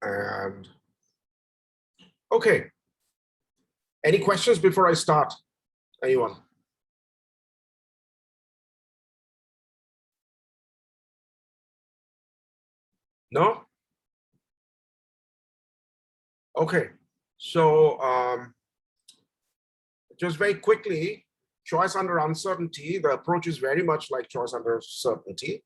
And okay, any questions before I start? Anyone? No? Okay, so just very quickly, choice under uncertainty, the approach is very much like choice under certainty,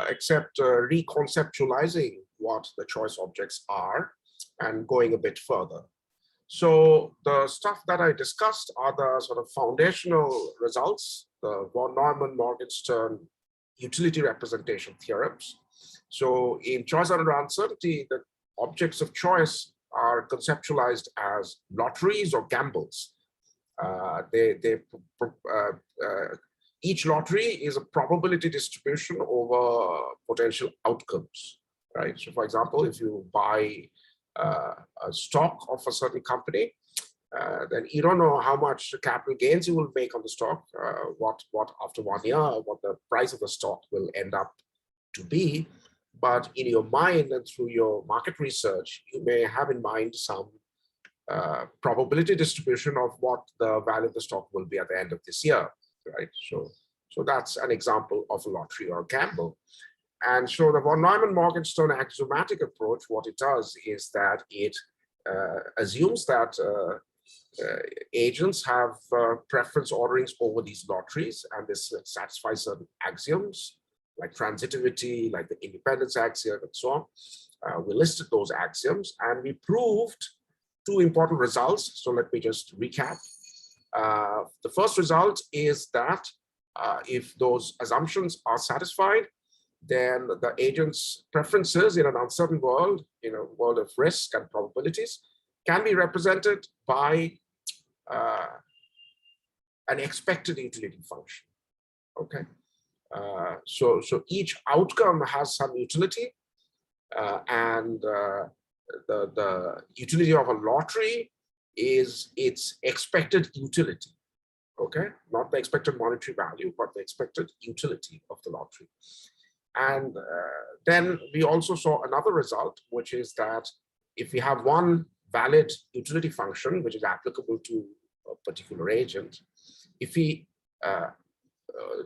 except reconceptualizing what the choice objects are and going a bit further. So the stuff that I discussed are the sort of foundational results, the von Neumann-Morgenstern utility representation theorems. So in choice under uncertainty, the objects of choice are conceptualized as lotteries or gambles. Each lottery is a probability distribution over potential outcomes, right? So for example, if you buy a stock of a certain company, then you don't know how much capital gains you will make on the stock, what after 1 year, what the price of the stock will end up to be. But in your mind and through your market research, you may have in mind some probability distribution of what the value of the stock will be at the end of this year, right? So that's an example of a lottery or a gamble. And so the von Neumann-Morgenstern axiomatic approach, what it does is that it assumes that agents have preference orderings over these lotteries, and this satisfies certain axioms like transitivity, like the independence axiom, and so on. We listed those axioms, and we proved 2 important results. So let me just recap. The first result is that if those assumptions are satisfied, then the agent's preferences in an uncertain world, in a world of risk and probabilities, can be represented by an expected utility function. Okay, so each outcome has some utility, and the utility of a lottery is its expected utility. Okay, not the expected monetary value, but the expected utility of the lottery. And then we also saw another result, which is that if we have one valid utility function, which is applicable to a particular agent, if we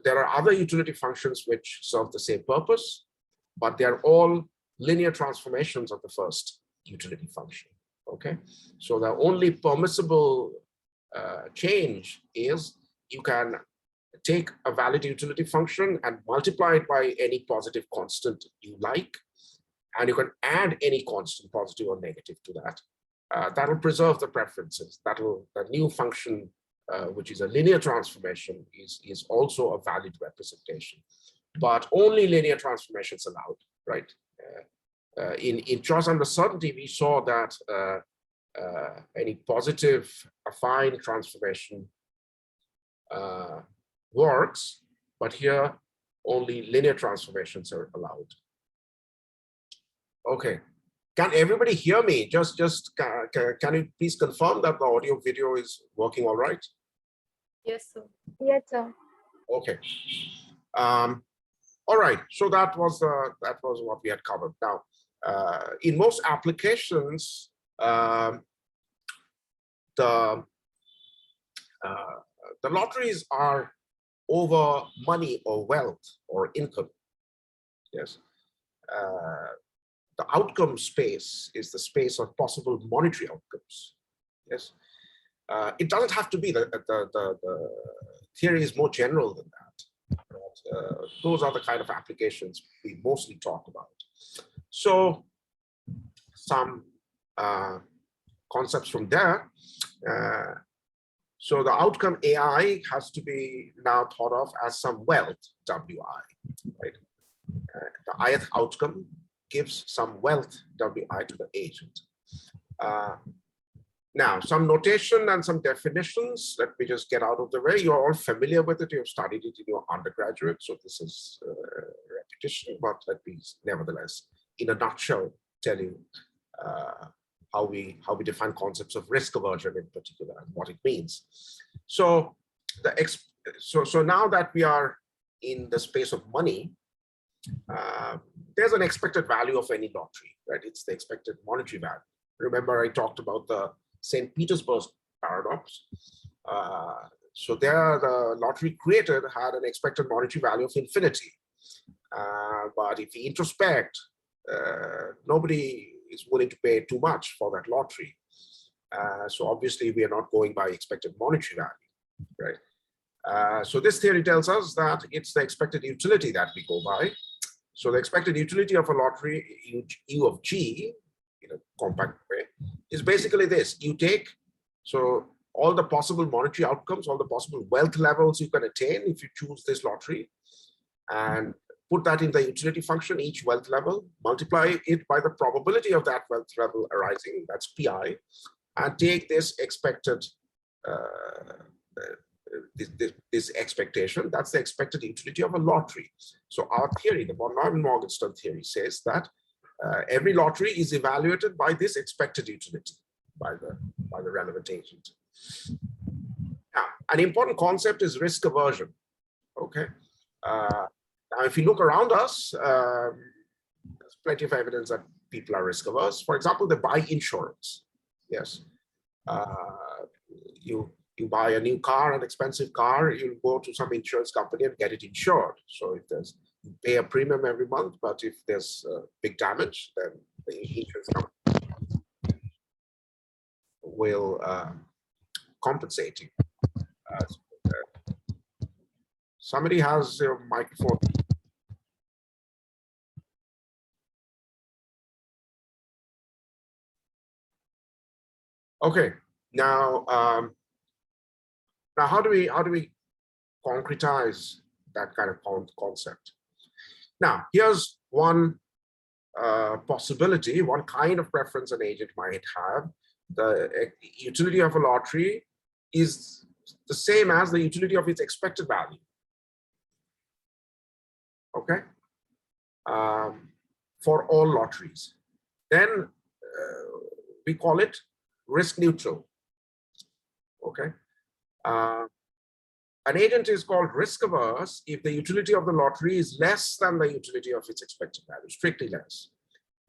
there are other utility functions which serve the same purpose, but they are all linear transformations of the first utility function. Okay, so the only permissible change is you can take a valid utility function and multiply it by any positive constant you like, and you can add any constant, positive or negative, to that. That will preserve the preferences. The new function, which is a linear transformation, is also a valid representation. But only linear transformations allowed, right? In choice under certainty, we saw that any positive affine transformation works, but here only linear transformations are allowed. Okay, can everybody hear me? Just can you please confirm that the audio video is working all right? Yes, sir. Yes, sir. Okay. All right. So that was what we had covered. Now, in most applications, the lotteries are over money or wealth or income. Yes. The outcome space is the space of possible monetary outcomes. Yes. It doesn't have to be the theory is more general than that. But, those are the kind of applications we mostly talk about. So some concepts from there. So the outcome AI has to be now thought of as some wealth WI, right? The ith outcome gives some wealth WI to the agent. Now, some notation and some definitions, let me just get out of the way. You're all familiar with it. You've studied it in your undergraduate, so this is repetition, but let me nevertheless, in a nutshell, tell you how we define concepts of risk aversion in particular and what it means. So so now that we are in the space of money, there's an expected value of any lottery, right? It's the expected monetary value. Remember, I talked about the St. Petersburg paradox. So there, the lottery created had an expected monetary value of infinity. But if you introspect, nobody is willing to pay too much for that lottery. So obviously, we are not going by expected monetary value, right? So this theory tells us that it's the expected utility that we go by. So the expected utility of a lottery, U of G, in a compact way, is basically this. You take, so all the possible monetary outcomes, all the possible wealth levels you can attain if you choose this lottery, and put that in the utility function, each wealth level, multiply it by the probability of that wealth level arising, that's PI, and take this expected, this expectation, that's the expected utility of a lottery. So our theory, the von Neumann-Morgenstern theory, says that every lottery is evaluated by this expected utility by the relevant agent. Now, an important concept is risk aversion. Okay. Now, if you look around us, there's plenty of evidence that people are risk averse. For example, they buy insurance. Yes. You buy a new car, an expensive car, you go to some insurance company and get it insured. So if you pay a premium every month, but if there's big damage, then the insurance company will compensate you. Somebody has a microphone. Okay, now how do we concretize that kind of concept? Now, here's one possibility, one kind of preference an agent might have. The utility of a lottery is the same as the utility of its expected value. Okay, for all lotteries. Then we call it risk neutral. Okay. An agent is called risk averse if the utility of the lottery is less than the utility of its expected value, strictly less.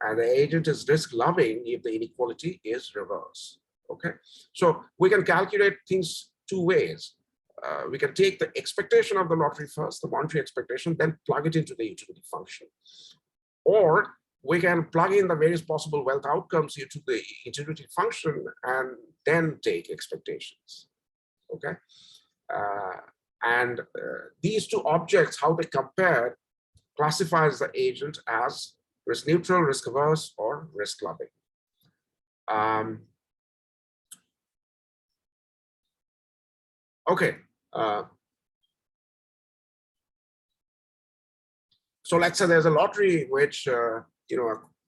And the agent is risk loving if the inequality is reverse. Okay. So we can calculate things two ways. We can take the expectation of the lottery first, the monetary expectation, then plug it into the utility function. Or we can plug in the various possible wealth outcomes into the utility function and then take expectations. Okay. These two objects, how they compare, classifies the agent as risk neutral, risk averse, or risk loving. Okay. So let's say there's a lottery which, a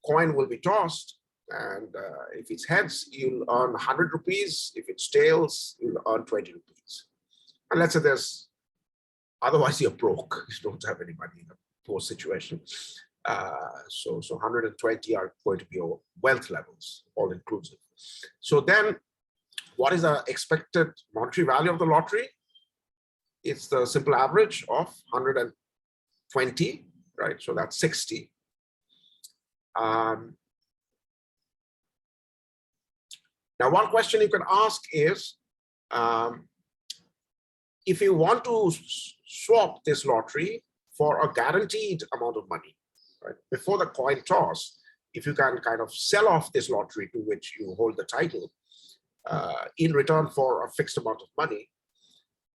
coin will be tossed, and if it's heads, you'll earn 100 rupees. If it's tails, you'll earn 20 rupees. And let's say otherwise you're broke. You don't have any money in a poor situation. So 120 are going to be your wealth levels, all inclusive. So then what is the expected monetary value of the lottery? It's the simple average of 120, right? So that's 60. Now, one question you can ask is, if you want to swap this lottery for a guaranteed amount of money, right? Before the coin toss, if you can kind of sell off this lottery to which you hold the title in return for a fixed amount of money,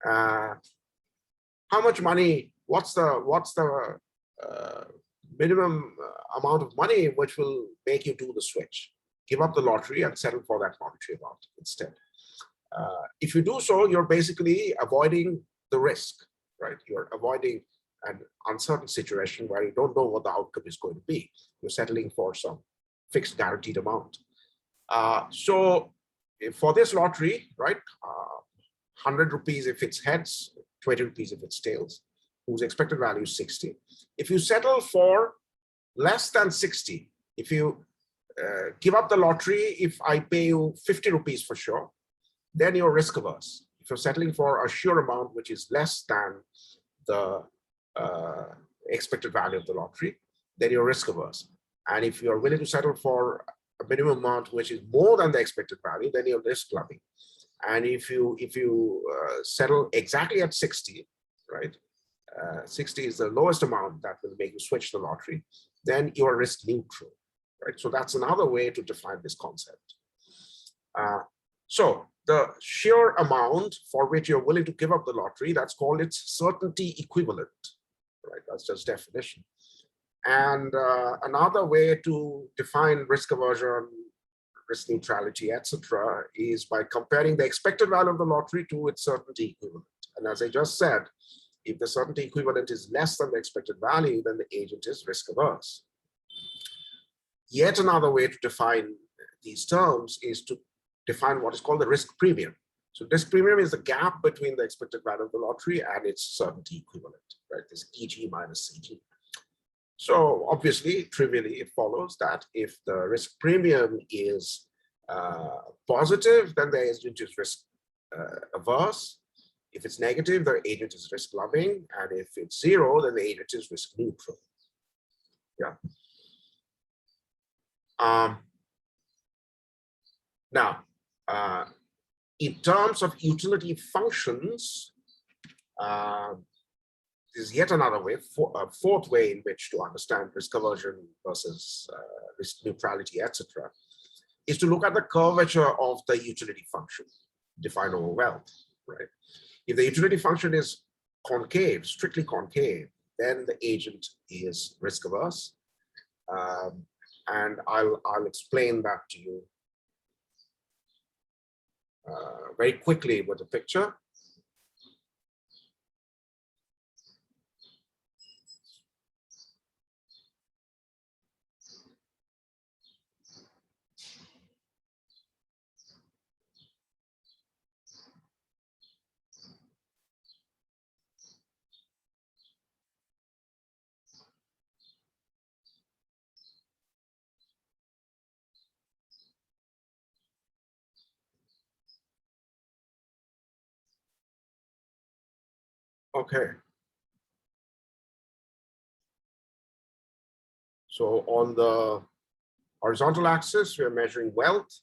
how much money, what's the minimum amount of money which will make you do the switch? Give up the lottery and settle for that monetary amount instead. If you do so, you're basically avoiding the risk, right? You're avoiding an uncertain situation where you don't know what the outcome is going to be. You're settling for some fixed guaranteed amount. So for this lottery, right, 100 rupees if it's heads, 20 rupees if it's tails, whose expected value is 60. If you settle for less than 60, if you give up the lottery, if I pay you 50 rupees for sure, then you're risk averse. If you're settling for a sure amount which is less than the expected value of the lottery, then you're risk averse. And if you're willing to settle for a minimum amount which is more than the expected value, then you're risk loving. And if you settle exactly at 60, right? 60 is the lowest amount that will make you switch the lottery, then you are risk neutral, right? So that's another way to define this concept. So the sheer amount for which you're willing to give up the lottery, that's called its certainty equivalent, right? That's just definition. And another way to define risk aversion, risk neutrality, etc., is by comparing the expected value of the lottery to its certainty equivalent. And as I just said, if the certainty equivalent is less than the expected value, then the agent is risk averse. Yet another way to define these terms is to define what is called the risk premium. So risk premium is the gap between the expected value of the lottery and its certainty equivalent, right? This EG minus CG. So obviously, trivially, it follows that if the risk premium is positive, then the agent is risk averse. If it's negative, the agent is risk loving. And if it's zero, then the agent is risk neutral. Yeah. Now, in terms of utility functions, is yet another way, a fourth way in which to understand risk aversion versus risk neutrality, etc., is to look at the curvature of the utility function defined over wealth, right? If the utility function is concave, strictly concave, then the agent is risk averse. And I'll explain that to you very quickly with a picture. Okay. So on the horizontal axis, we are measuring wealth.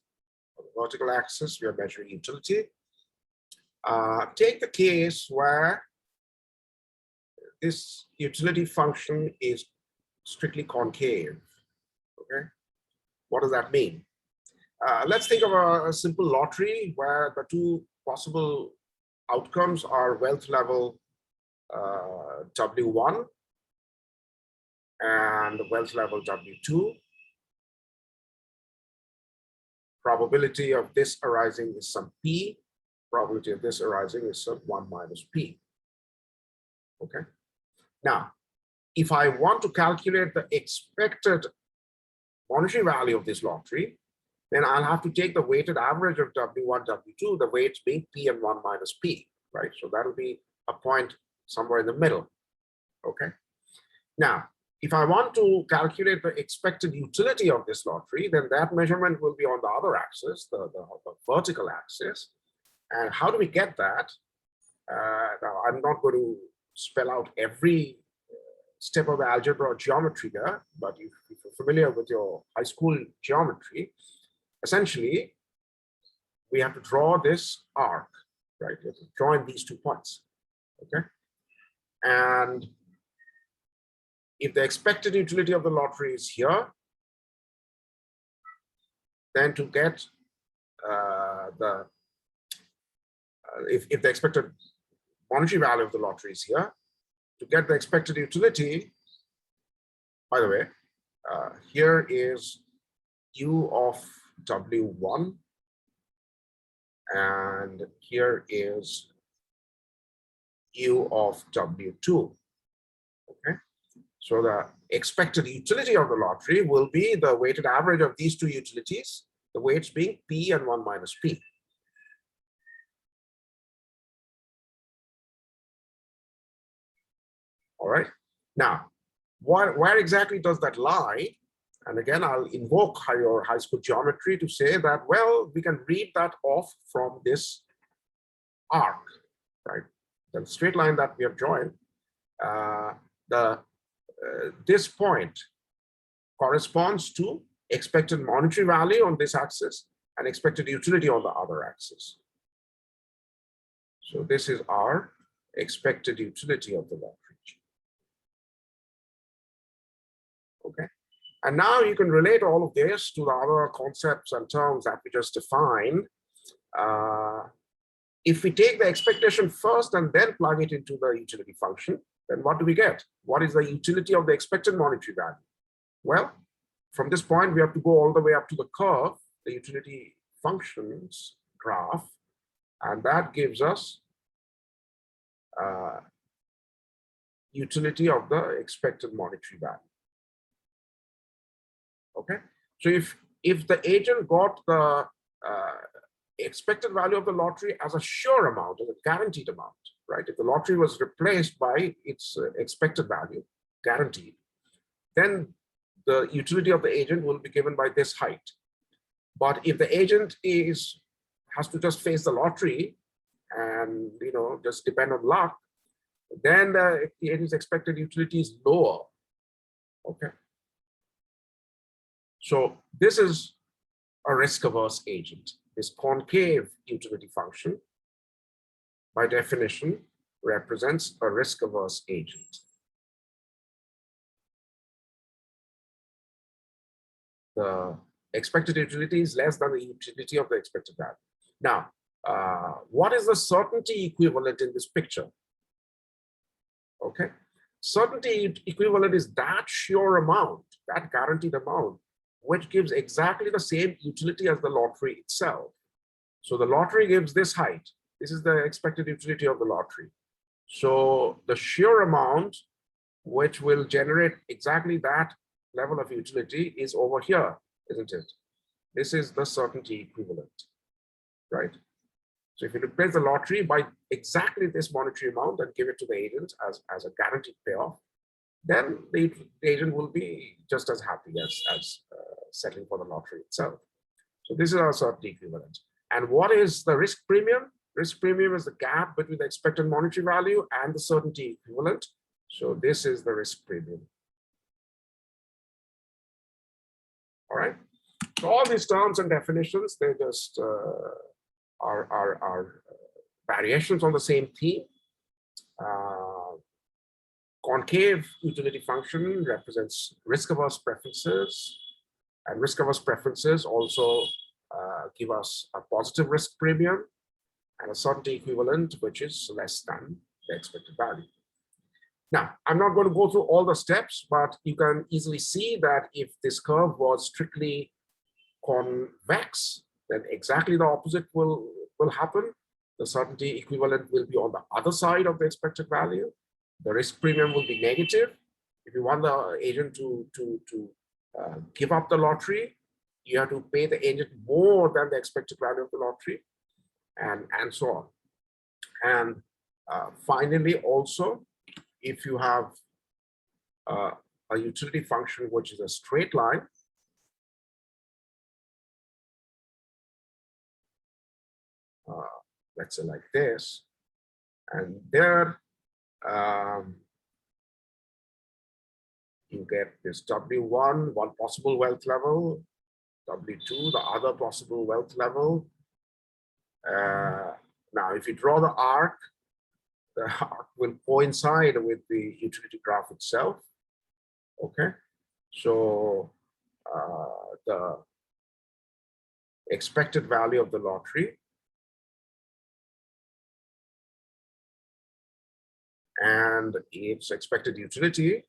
On the vertical axis, we are measuring utility. Take the case where this utility function is strictly concave. Okay. What does that mean? Let's think of a simple lottery where the two possible outcomes are wealth level W1 and wealth level W2. Probability of this arising is some P. Probability of this arising is some 1 minus P. Okay. Now, if I want to calculate the expected monetary value of this lottery, then I'll have to take the weighted average of W1, W2, the weights being P and 1 minus P, right? So that'll be a point somewhere in the middle, okay? Now, if I want to calculate the expected utility of this lottery, then that measurement will be on the other axis, the vertical axis. And how do we get that? Now, I'm not going to spell out every step of the algebra or geometry here, but if you're familiar with your high school geometry, essentially, we have to draw this arc, right? We have to draw in these 2 points, okay? And if the expected utility of the lottery is here, then to get if the expected monetary value of the lottery is here, to get the expected utility, by the way, here is U of W1, and here is U of W2, okay? So the expected utility of the lottery will be the weighted average of these two utilities, the weights being P and 1 minus P. All right. Now, where exactly does that lie? And again, I'll invoke your high school geometry to say that, well, we can read that off from this arc, right? The straight line that we have drawn, the this point corresponds to expected monetary value on this axis and expected utility on the other axis. So this is our expected utility of the lottery. Okay. And now you can relate all of this to the other concepts and terms that we just defined. If we take the expectation first and then plug it into the utility function, then what do we get? What is the utility of the expected monetary value? Well, from this point, we have to go all the way up to the curve, the utility functions graph, and that gives us utility of the expected monetary value. Okay, so if the agent got the expected value of the lottery as a sure amount, as a guaranteed amount, right? If the lottery was replaced by its expected value, guaranteed, then the utility of the agent will be given by this height. But if the agent has to just face the lottery and just depend on luck, then the agent's expected utility is lower. Okay. So this is a risk-averse agent. This concave utility function, by definition, represents a risk-averse agent. The expected utility is less than the utility of the expected value. Now, what is the certainty equivalent in this picture? Okay, certainty equivalent is that sure amount, that guaranteed amount, which gives exactly the same utility as the lottery itself. So the lottery gives this height. This is the expected utility of the lottery. So the sure amount, which will generate exactly that level of utility, is over here, isn't it? This is the certainty equivalent, right? So if you replace the lottery by exactly this monetary amount and give it to the agent as a guaranteed payoff, then the agent will be just as happy as settling for the lottery itself. So this is our certainty equivalent. And what is the risk premium? Risk premium is the gap between the expected monetary value and the certainty equivalent. So this is the risk premium. All right. So all these terms and definitions, they just are variations on the same theme. Concave utility function represents risk-averse preferences, and risk-averse preferences also give us a positive risk premium and a certainty equivalent, which is less than the expected value. Now, I'm not going to go through all the steps, but you can easily see that if this curve was strictly convex, then exactly the opposite will happen. The certainty equivalent will be on the other side of the expected value. The risk premium will be negative. If you want the agent to give up the lottery, you have to pay the agent more than the expected value of the lottery, and so on. And finally, also, if you have a utility function which is a straight line, let's say like this, and there you get this W1, one possible wealth level, W2, the other possible wealth level. Now, if you draw the arc will coincide with the utility graph itself. Okay, so the expected value of the lottery and its expected utility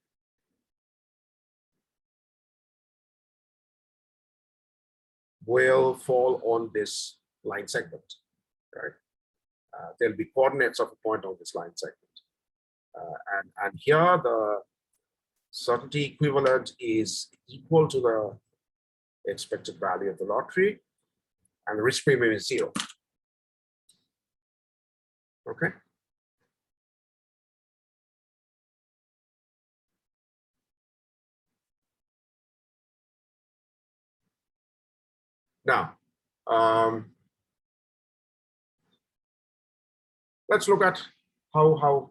will fall on this line segment, right? There'll be coordinates of a point on this line segment. And here the certainty equivalent is equal to the expected value of the lottery, and the risk premium is 0. Okay. Now, let's look at how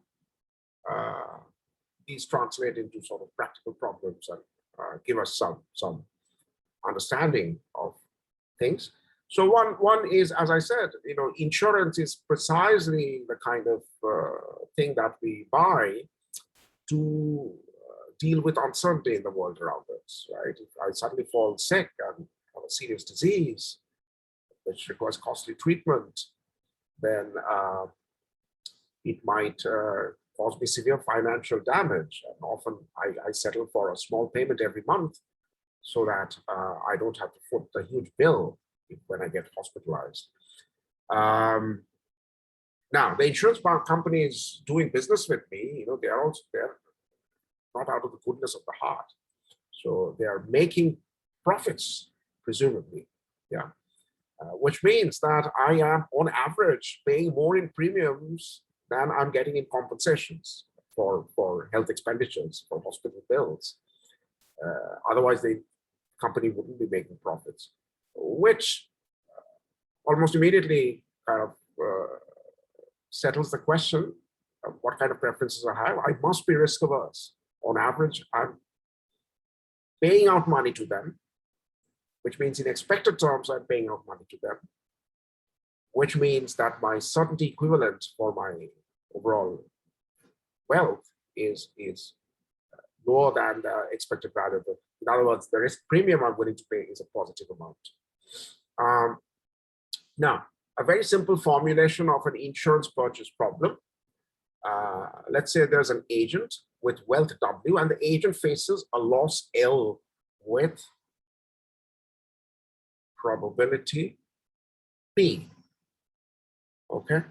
these translate into sort of practical problems and give us some understanding of things. So one is, as I said, insurance is precisely the kind of thing that we buy to deal with uncertainty in the world around us, right? If I suddenly fall sick and have a serious disease which requires costly treatment, then it might cause me severe financial damage. And often I settle for a small payment every month so that I don't have to foot the huge bill when I get hospitalized. Now, the insurance companies doing business with me, they're not out of the goodness of the heart. So they are making profits, presumably, yeah. Which means that I am, on average, paying more in premiums than I'm getting in compensations for health expenditures, for hospital bills. Otherwise, the company wouldn't be making profits, which almost immediately kind of settles the question of what kind of preferences I have. I must be risk averse. On average, I'm paying out money to them, which means in expected terms, I'm paying out money to them, which means that my certainty equivalent for my overall wealth is lower than the expected value. In other words, the risk premium I'm willing to pay is a positive amount. Now, a very simple formulation of an insurance purchase problem. Let's say there's an agent with wealth W, and the agent faces a loss L with probability P. Okay.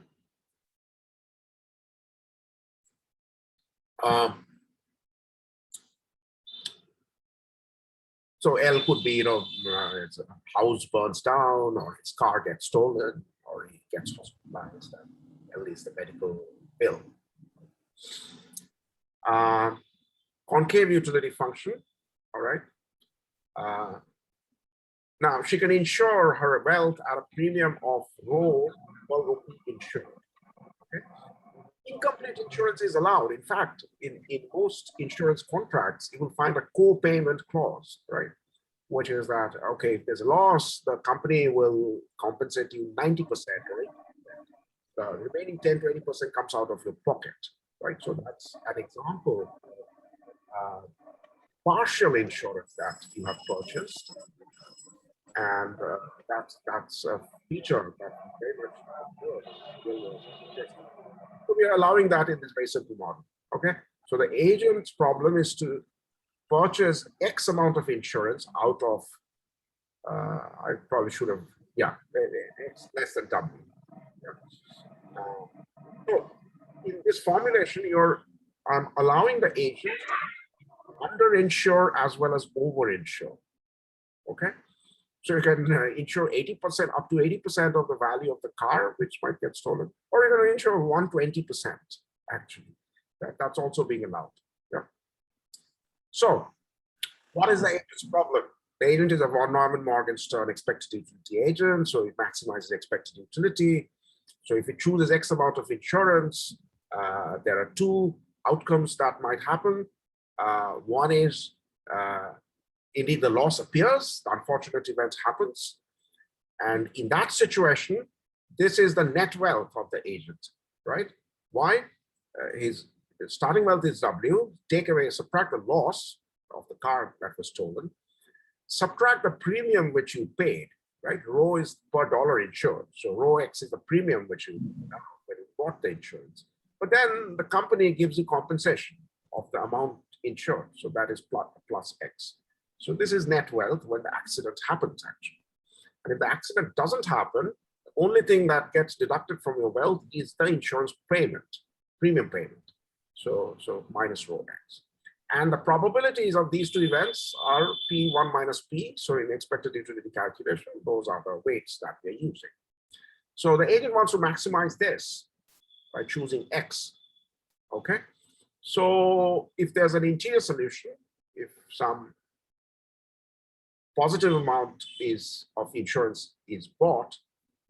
So L could be, it's a house burns down, or his car gets stolen, or he gets hospitalized, and L is the medical bill. Concave utility function, all right. Now she can insure her wealth at a premium of rho per rupee insured. Okay. Incomplete insurance is allowed. In fact, in most insurance contracts, you will find a co-payment clause, right? Which is that, okay, if there's a loss, the company will compensate you 90%, right? The remaining 10-20% comes out of your pocket, right? So that's an example of partial insurance that you have purchased. And that's a feature that very much so we are allowing that in this very simple model. Okay, so the agent's problem is to purchase X amount of insurance out of I probably should have, yeah, X less than W. Yeah. So in this formulation, you're allowing the agent to under-insure as well as over-insure. Okay. So you can insure 80% up to 80% of the value of the car, which might get stolen, or you're going to insure 120%, actually. That's also being allowed. Yeah. So what is the agent's problem? The agent is a von Neumann Morgenstern expected utility agent, so it maximizes expected utility. So if it chooses X amount of insurance, there are two outcomes that might happen. One is indeed the loss appears, the unfortunate event happens. And in that situation, this is the net wealth of the agent, right? Why? His starting wealth is W, take away, subtract the loss of the car that was stolen, subtract the premium which you paid, right? Rho is per dollar insured. So rho X is the premium which you when you bought the insurance. But then the company gives you compensation of the amount insured. So that is plus X. So this is net wealth when the accident happens, actually. And if the accident doesn't happen, the only thing that gets deducted from your wealth is the insurance payment, premium payment. So minus rho X. And the probabilities of these two events are P1 minus P. So in expected utility calculation, those are the weights that we're using. So the agent wants to maximize this by choosing X. Okay. So if there's an interior solution, if some positive amount of insurance is bought,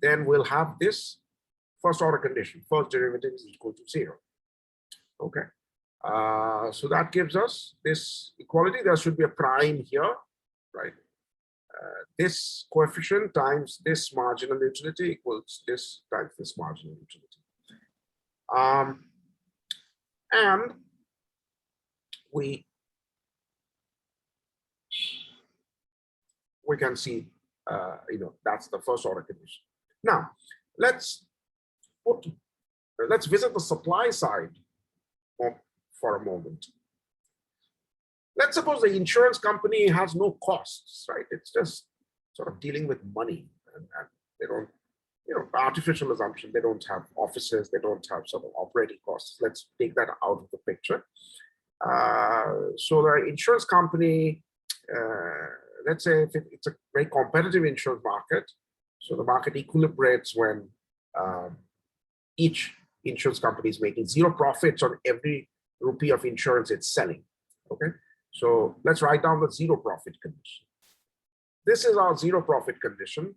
then we'll have this first order condition. First derivative is equal to 0. Okay. So that gives us this equality. There should be a prime here, right? This coefficient times this marginal utility equals this times this marginal utility. And we can see, that's the first order condition. Now, let's visit the supply side for a moment. Let's suppose the insurance company has no costs, right? It's just sort of dealing with money, and they don't, artificial assumption, they don't have offices, they don't have sort of operating costs. Let's take that out of the picture. So the insurance company, let's say if it's a very competitive insurance market, so the market equilibrates when each insurance company is making zero profits on every rupee of insurance it's selling. Okay, so let's write down the zero profit condition. This is our zero profit condition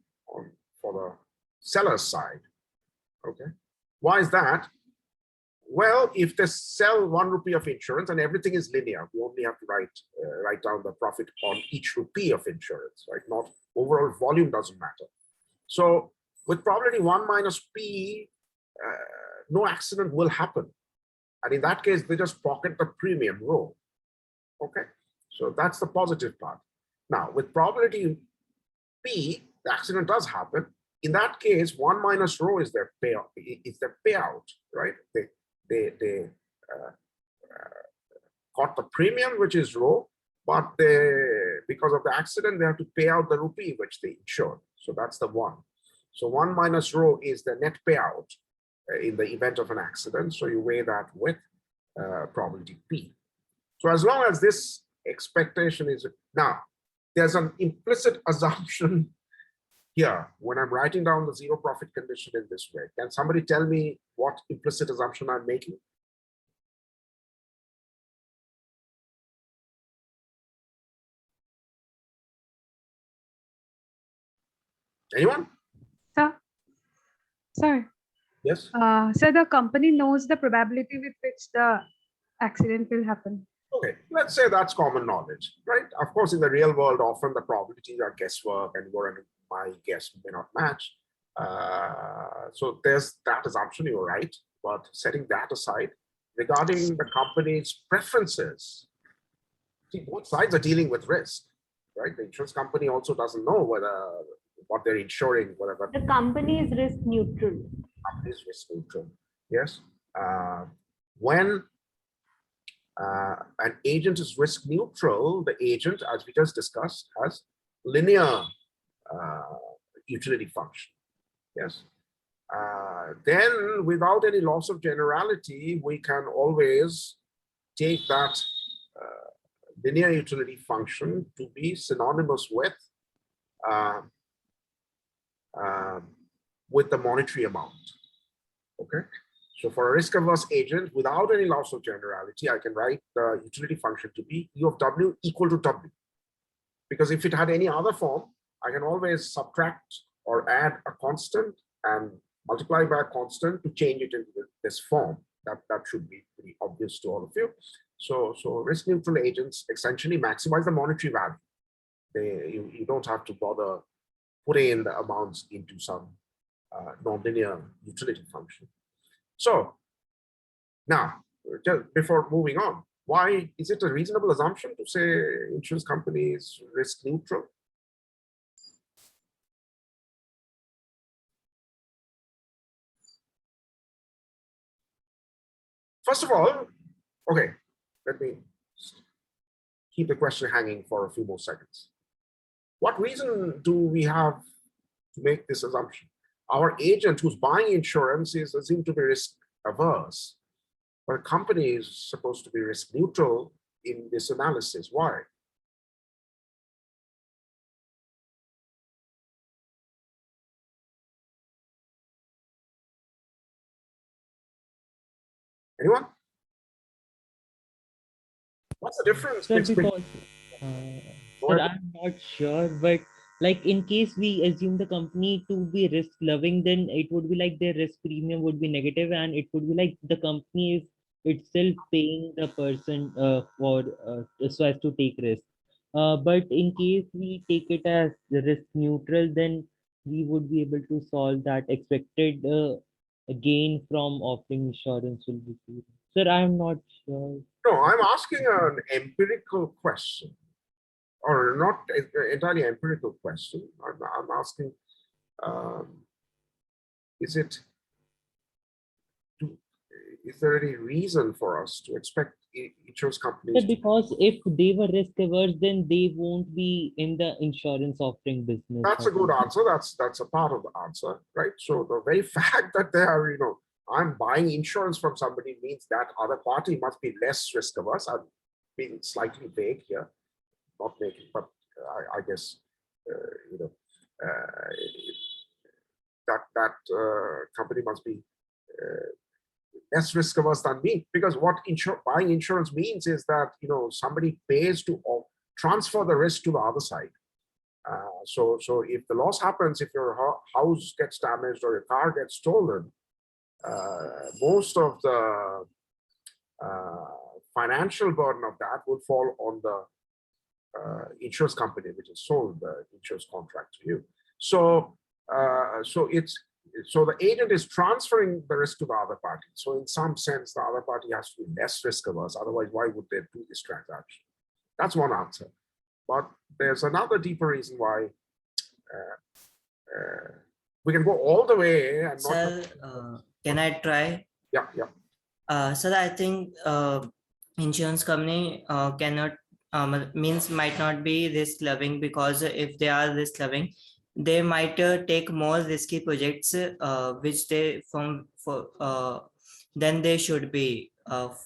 for the seller's side. Okay, why is that? Well, if they sell 1 rupee of insurance and everything is linear, we only have to write down the profit on each rupee of insurance, right? Not overall volume doesn't matter. So with probability 1 minus P, no accident will happen. And in that case, they just pocket the premium row. Okay, so that's the positive part. Now with probability P, the accident does happen. In that case, 1 minus rho is their payout, right? They got the premium, which is rho, but because of the accident, they have to pay out the rupee which they insured. So that's the 1. So 1 minus rho is the net payout in the event of an accident. So you weigh that with probability P. So as long as this expectation is, now there's an implicit assumption here when I'm writing down the zero profit condition in this way. Can somebody tell me what implicit assumption I'm making? Anyone? Sir, Yes. so the company knows the probability with which the accident will happen. Okay, let's say that's common knowledge, right? Of course, in the real world, often the probabilities are guesswork, and my guess may not match. So there's that assumption, you're right. But setting that aside, regarding the company's preferences, see, both sides are dealing with risk, right? The insurance company also doesn't know what they're insuring, whatever. The company is risk neutral. Company is risk neutral. Yes. When an agent is risk neutral, the agent, as we just discussed, has linear utility function. Yes. Then without any loss of generality, we can always take that linear utility function to be synonymous with the monetary amount. Okay. So for a risk-averse agent, without any loss of generality, I can write the utility function to be E of W equal to W. Because if it had any other form, I can always subtract or add a constant and multiply by a constant to change it into this form. That should be pretty obvious to all of you. So risk-neutral agents essentially maximize the monetary value. You don't have to bother putting in the amounts into some nonlinear utility function. So now, just before moving on, why is it a reasonable assumption to say insurance company is risk neutral? First of all, okay, let me keep the question hanging for a few more seconds. What reason do we have to make this assumption? Our agent who's buying insurance is assumed to be risk averse, but a company is supposed to be risk neutral in this analysis. Why? Anyone? What's the difference? Sir, because sir, I'm not sure, but like in case we assume the company to be risk loving, then it would be like their risk premium would be negative, and it would be like the company is itself paying the person for so as to take risk. But in case we take it as risk neutral, then we would be able to solve that expected gain from offering insurance will be zero. Sir, I'm not sure. No, I'm asking an empirical question, or not entirely empirical question. I'm asking, um, is it, is there any reason for us to expect insurance companies Sir, to? because if they were risk averse, then they won't be in the insurance offering business. That's a good answer. That's a part of the answer, right? So the very fact that they are, I'm buying insurance from somebody means that other party must be less risk averse. I'm being slightly vague here, not making, but I guess you know that company must be less risk averse than me, because what buying insurance means is that somebody pays to transfer the risk to the other side. So if the loss happens, if your house gets damaged or your car gets stolen, most of the financial burden of that will fall on the insurance company which has sold the insurance contract to you. So so the agent is transferring the risk to the other party. So in some sense, the other party has to be less risk averse. Otherwise, why would they do this transaction? That's one answer. But there's another deeper reason why we can go all the way and Sir, can I try? Yeah. Sir, I think insurance company cannot might not be risk loving, because if they are risk loving, they might take more risky projects which they than they should be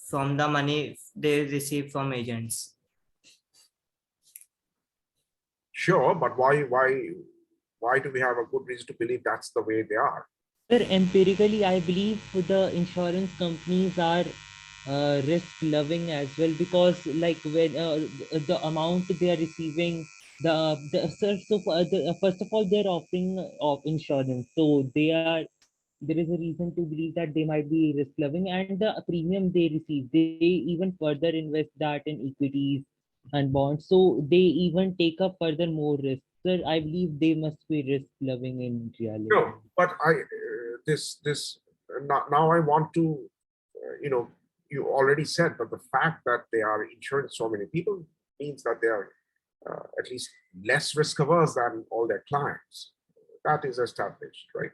from the money they receive from agents. Sure, but why do we have a good reason to believe that's the way they are? Sir, empirically, I believe the insurance companies are risk loving as well, because like when the amount they are receiving, the sir, so first of all they're offering of insurance, so there is a reason to believe that they might be risk loving, and the premium they receive, they even further invest that in equities and bonds, so they even take up further more risk. Sir, I believe they must be risk loving in reality. No, but now I want to, you already said that the fact that they are insuring so many people means that they are at least less risk averse than all their clients. That is established, right?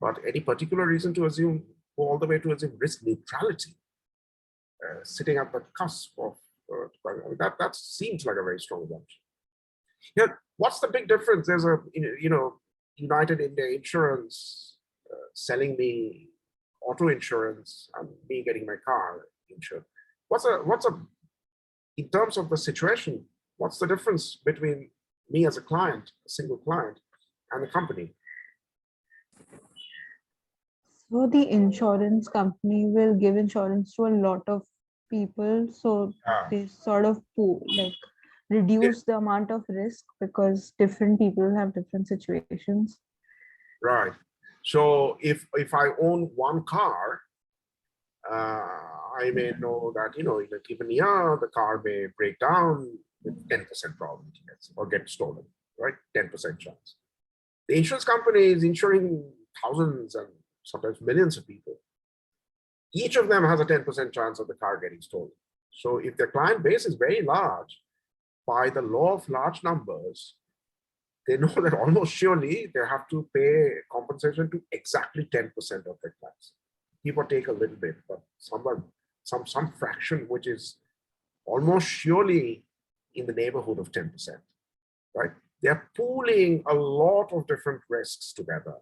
But any particular reason to assume, go all the way to assume risk neutrality, sitting at the cusp of that seems like a very strong assumption. Yeah, what's the big difference? There's a United India Insurance selling me auto insurance and me getting my car insured. What's a in terms of the situation? What's the difference between me as a client, a single client, and the company? So the insurance company will give insurance to a lot of people. So they sort of reduce the amount of risk because different people have different situations. Right. So if I own one car, I may know that in a given year the car may break down with 10% probability or get stolen, right? 10% chance. The insurance company is insuring thousands and sometimes millions of people. Each of them has a 10% chance of the car getting stolen. So if their client base is very large, by the law of large numbers, they know that almost surely they have to pay compensation to exactly 10% of their clients. Give or take a little bit, but some fraction which is almost surely in the neighborhood of 10%, right? They're pooling a lot of different risks together.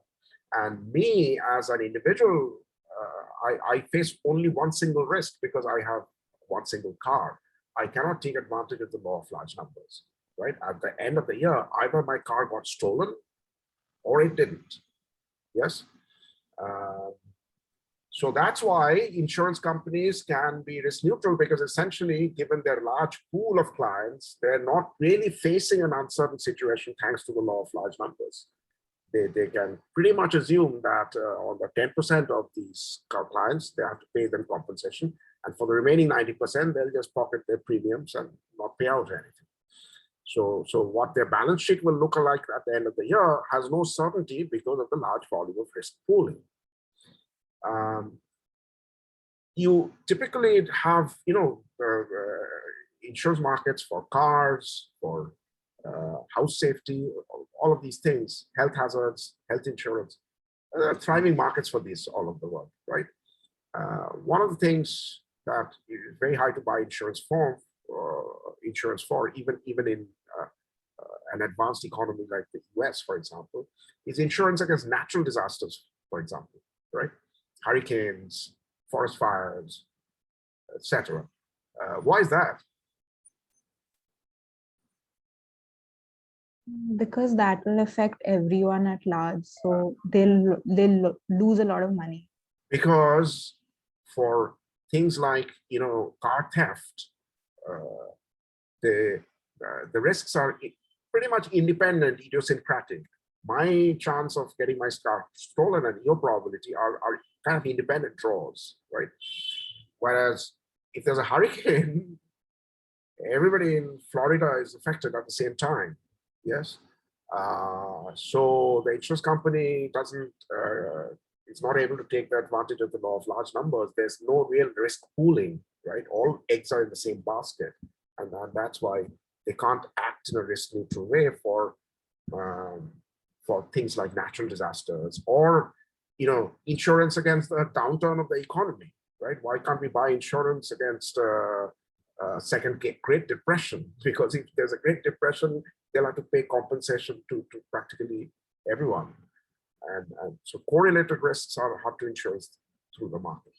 And me as an individual, I face only one single risk because I have one single car. I cannot take advantage of the law of large numbers, right? At the end of the year, either my car got stolen or it didn't. Yes. So that's why insurance companies can be risk neutral, because essentially, given their large pool of clients, they're not really facing an uncertain situation thanks to the law of large numbers. They can pretty much assume that on the 10% of these clients, they have to pay them compensation. And for the remaining 90%, they'll just pocket their premiums and not pay out anything. So what their balance sheet will look like at the end of the year has no certainty because of the large volume of risk pooling. You typically have, insurance markets for cars, for house safety, all of these things, health hazards, health insurance, thriving markets for these all over the world, right? One of the things that is very hard to buy insurance for, even in an advanced economy like the US, for example, is insurance against natural disasters, for example, right? Hurricanes, forest fires, etc. Why is that? Because that will affect everyone at large, so they'll lose a lot of money. Because for things like car theft, the risks are pretty much independent, idiosyncratic. My chance of getting my car stolen and your probability are kind of independent draws, right? Whereas if there's a hurricane, everybody in Florida is affected at the same time. Yes. So the insurance company it's not able to take the advantage of the law of large numbers. There's no real risk pooling, right? All eggs are in the same basket. And that's why they can't act in a risk neutral way for things like natural disasters or, insurance against the downturn of the economy, right? Why can't we buy insurance against second Great Depression? Because if there's a Great Depression, they'll have to pay compensation to practically everyone. And so correlated risks are hard to insure through the market.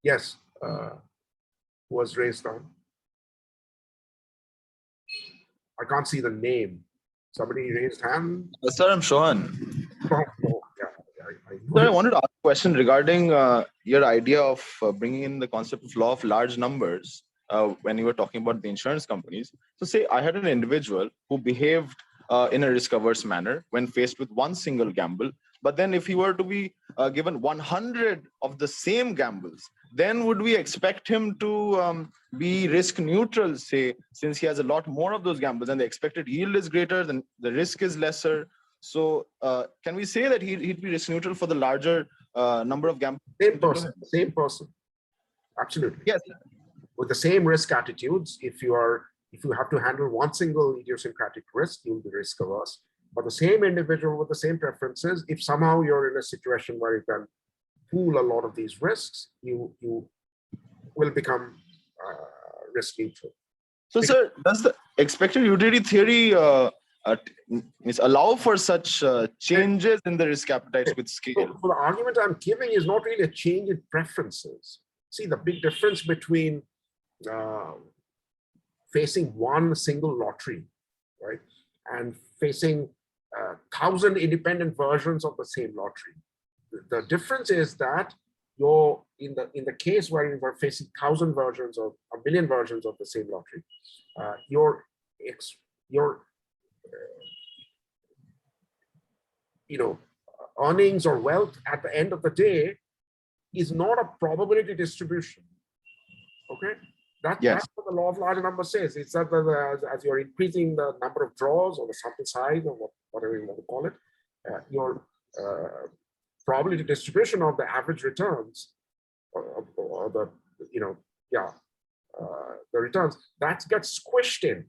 Yes, who was raised on? I can't see the name. Somebody raised hand. Sir, I'm Shohan. Oh, yeah, Sir, I wanted to ask a question regarding your idea of bringing in the concept of law of large numbers when you were talking about the insurance companies. So say I had an individual who behaved in a risk-averse manner when faced with one single gamble. But then if he were to be given 100 of the same gambles, then would we expect him to be risk neutral, say, since he has a lot more of those gambles and the expected yield is greater, then the risk is lesser. So can we say that he'd be risk neutral for the larger number of gambles? Same person. Absolutely. Yes. With the same risk attitudes, if you have to handle one single idiosyncratic risk, you'll be risk averse. But the same individual with the same preferences, if somehow you're in a situation where you can pool a lot of these risks, you will become risk neutral. So, sir, does the expected utility theory allow for such changes in the risk appetites with scale? So the argument I'm giving is not really a change in preferences. See, the big difference between facing one single lottery, right, and facing 1,000 independent versions of the same lottery. The difference is that you're in the case where you were facing 1,000 versions or 1 million versions of the same lottery, your earnings or wealth at the end of the day is not a probability distribution. Okay. That's what the law of large numbers says. It's that as you're increasing the number of draws or the sample size or whatever you want to call it, your probability distribution of the average returns or the the returns that gets squished in,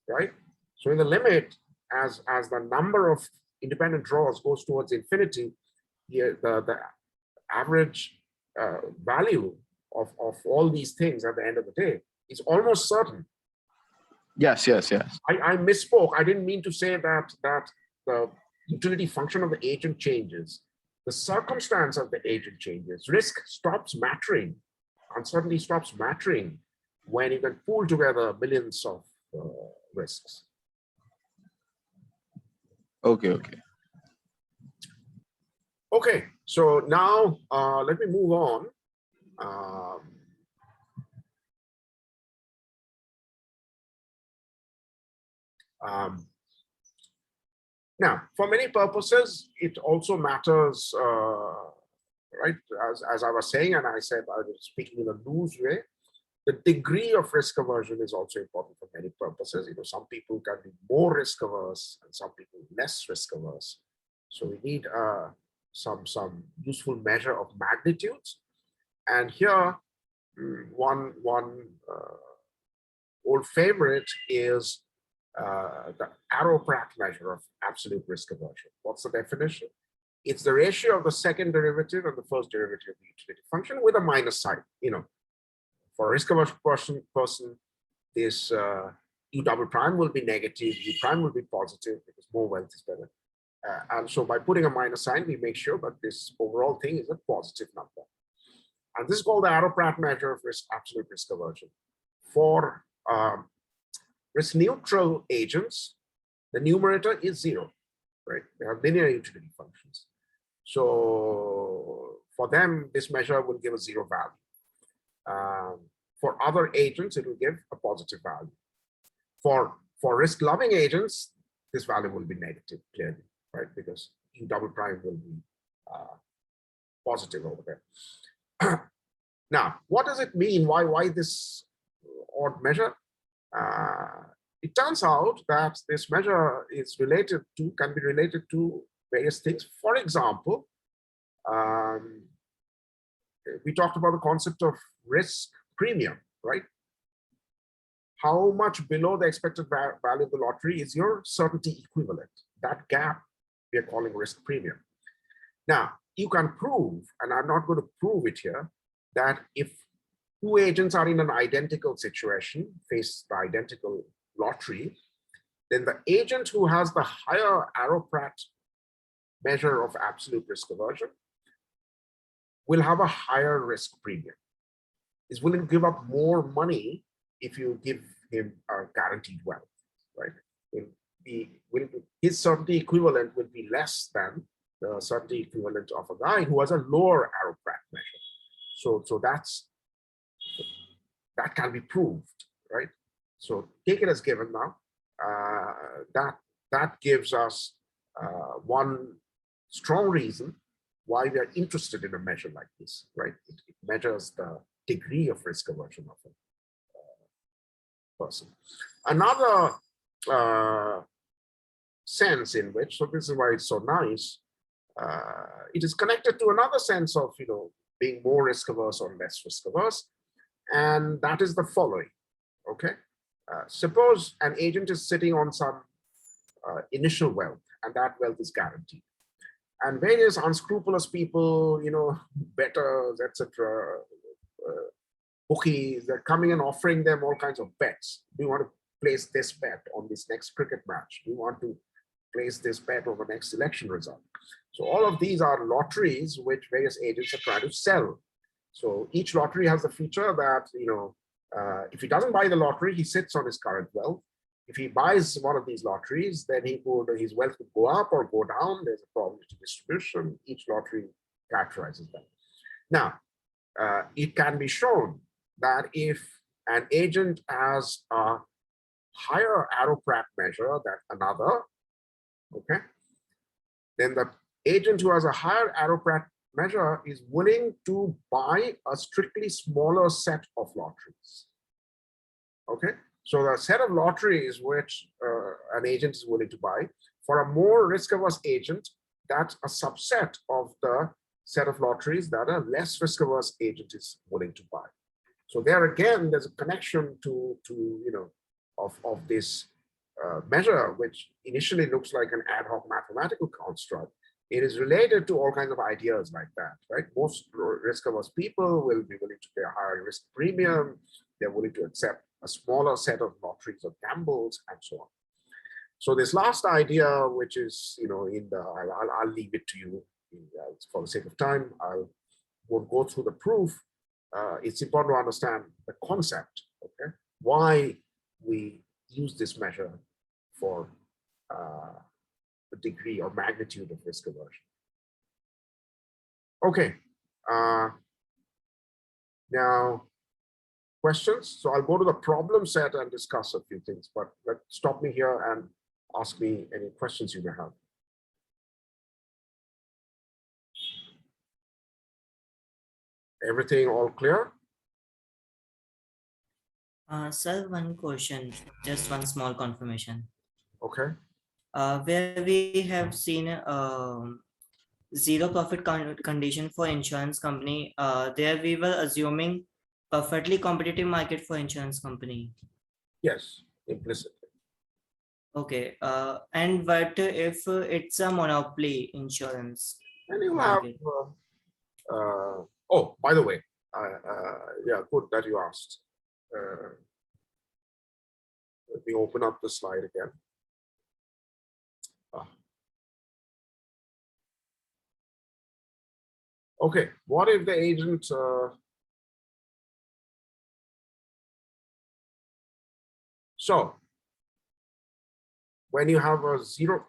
right? So in the limit, as the number of independent draws goes towards infinity, the average value of all these things at the end of the day is almost certain. Yes. I misspoke. I didn't mean to say that the utility function of the agent changes. The circumstance of the agent changes. Risk stops mattering. Uncertainty stops mattering when you can pool together millions of risks. Okay. Okay, so now let me move on. Now, for many purposes, it also matters right? As I was saying, and I said I was speaking in a loose way, the degree of risk aversion is also important for many purposes. Some people can be more risk averse and some people less risk averse. So we need some useful measure of magnitudes. And here, one old favorite is the Arrow-Pratt measure of absolute risk aversion. What's the definition? It's the ratio of the second derivative and the first derivative of the utility function with a minus sign. For a risk averse person, this u double prime will be negative, u prime will be positive because more wealth is better. And so by putting a minus sign, we make sure that this overall thing is a positive number. And this is called the Arrow-Pratt measure of absolute risk aversion. For risk neutral agents, the numerator is 0, right? They have linear utility functions. So for them, this measure will give a 0 value. For other agents, it will give a positive value. For risk-loving agents, this value will be negative, clearly, right? Because u double prime will be positive over there. Now, what does it mean? Why this odd measure? It turns out that this measure is can be related to various things. For example, we talked about the concept of risk premium, right? How much below the expected value of the lottery is your certainty equivalent? That gap we are calling risk premium. Now, you can prove, and I'm not going to prove it here, that if two agents are in an identical situation, face the identical lottery, then the agent who has the higher Arrow-Pratt measure of absolute risk aversion will have a higher risk premium. Is willing to give up more money if you give him a guaranteed wealth, right? His certainty equivalent will be less than the certainty equivalent of a guy who has a lower Arrow-Pratt measure. So that can be proved, right? So take it as given now. That gives us one strong reason why we are interested in a measure like this, right? It measures the degree of risk aversion of a person. Another sense in which, so this is why it's so nice, it is connected to another sense of being more risk averse or less risk averse, and that is the following. Okay, suppose an agent is sitting on some initial wealth, and that wealth is guaranteed, and various unscrupulous people, bettors, etc., bookies, they're coming and offering them all kinds of bets. Do you want to place this bet on this next cricket match? Do you want to place this bet on the next election result? So all of these are lotteries which various agents are trying to sell. So each lottery has the feature that, if he doesn't buy the lottery, he sits on his current wealth. If he buys one of these lotteries, then his wealth could go up or go down. There's a probability distribution. Each lottery characterizes that. Now, it can be shown that if an agent has a higher Arrow-Pratt measure than another, okay, then the agent who has a higher Arrow-Pratt measure is willing to buy a strictly smaller set of lotteries. Okay, so the set of lotteries which an agent is willing to buy, for a more risk-averse agent, that's a subset of the set of lotteries that a less risk-averse agent is willing to buy. So there again, there's a connection to of this measure, which initially looks like an ad hoc mathematical construct. It is related to all kinds of ideas like that, right? Most risk-averse people will be willing to pay a higher risk premium. They're willing to accept a smaller set of lotteries or gambles and so on. So this last idea, which is, I'll leave it to you for the sake of time. I won't go through the proof. It's important to understand the concept, okay? Why we use this measure for the degree or magnitude of risk aversion. Okay, now questions. So I'll go to the problem set and discuss a few things, but stop me here and ask me any questions you may have. Everything all clear? Sir, one question, just one small confirmation. Okay. Where we have seen zero profit condition for insurance company, there we were assuming perfectly competitive market for insurance company. Yes, implicitly. Okay. And what if it's a monopoly insurance And you have, market? oh, by the way, yeah, good that you asked. Let me open up the slide again. Okay, what if the agent so when you have a zero,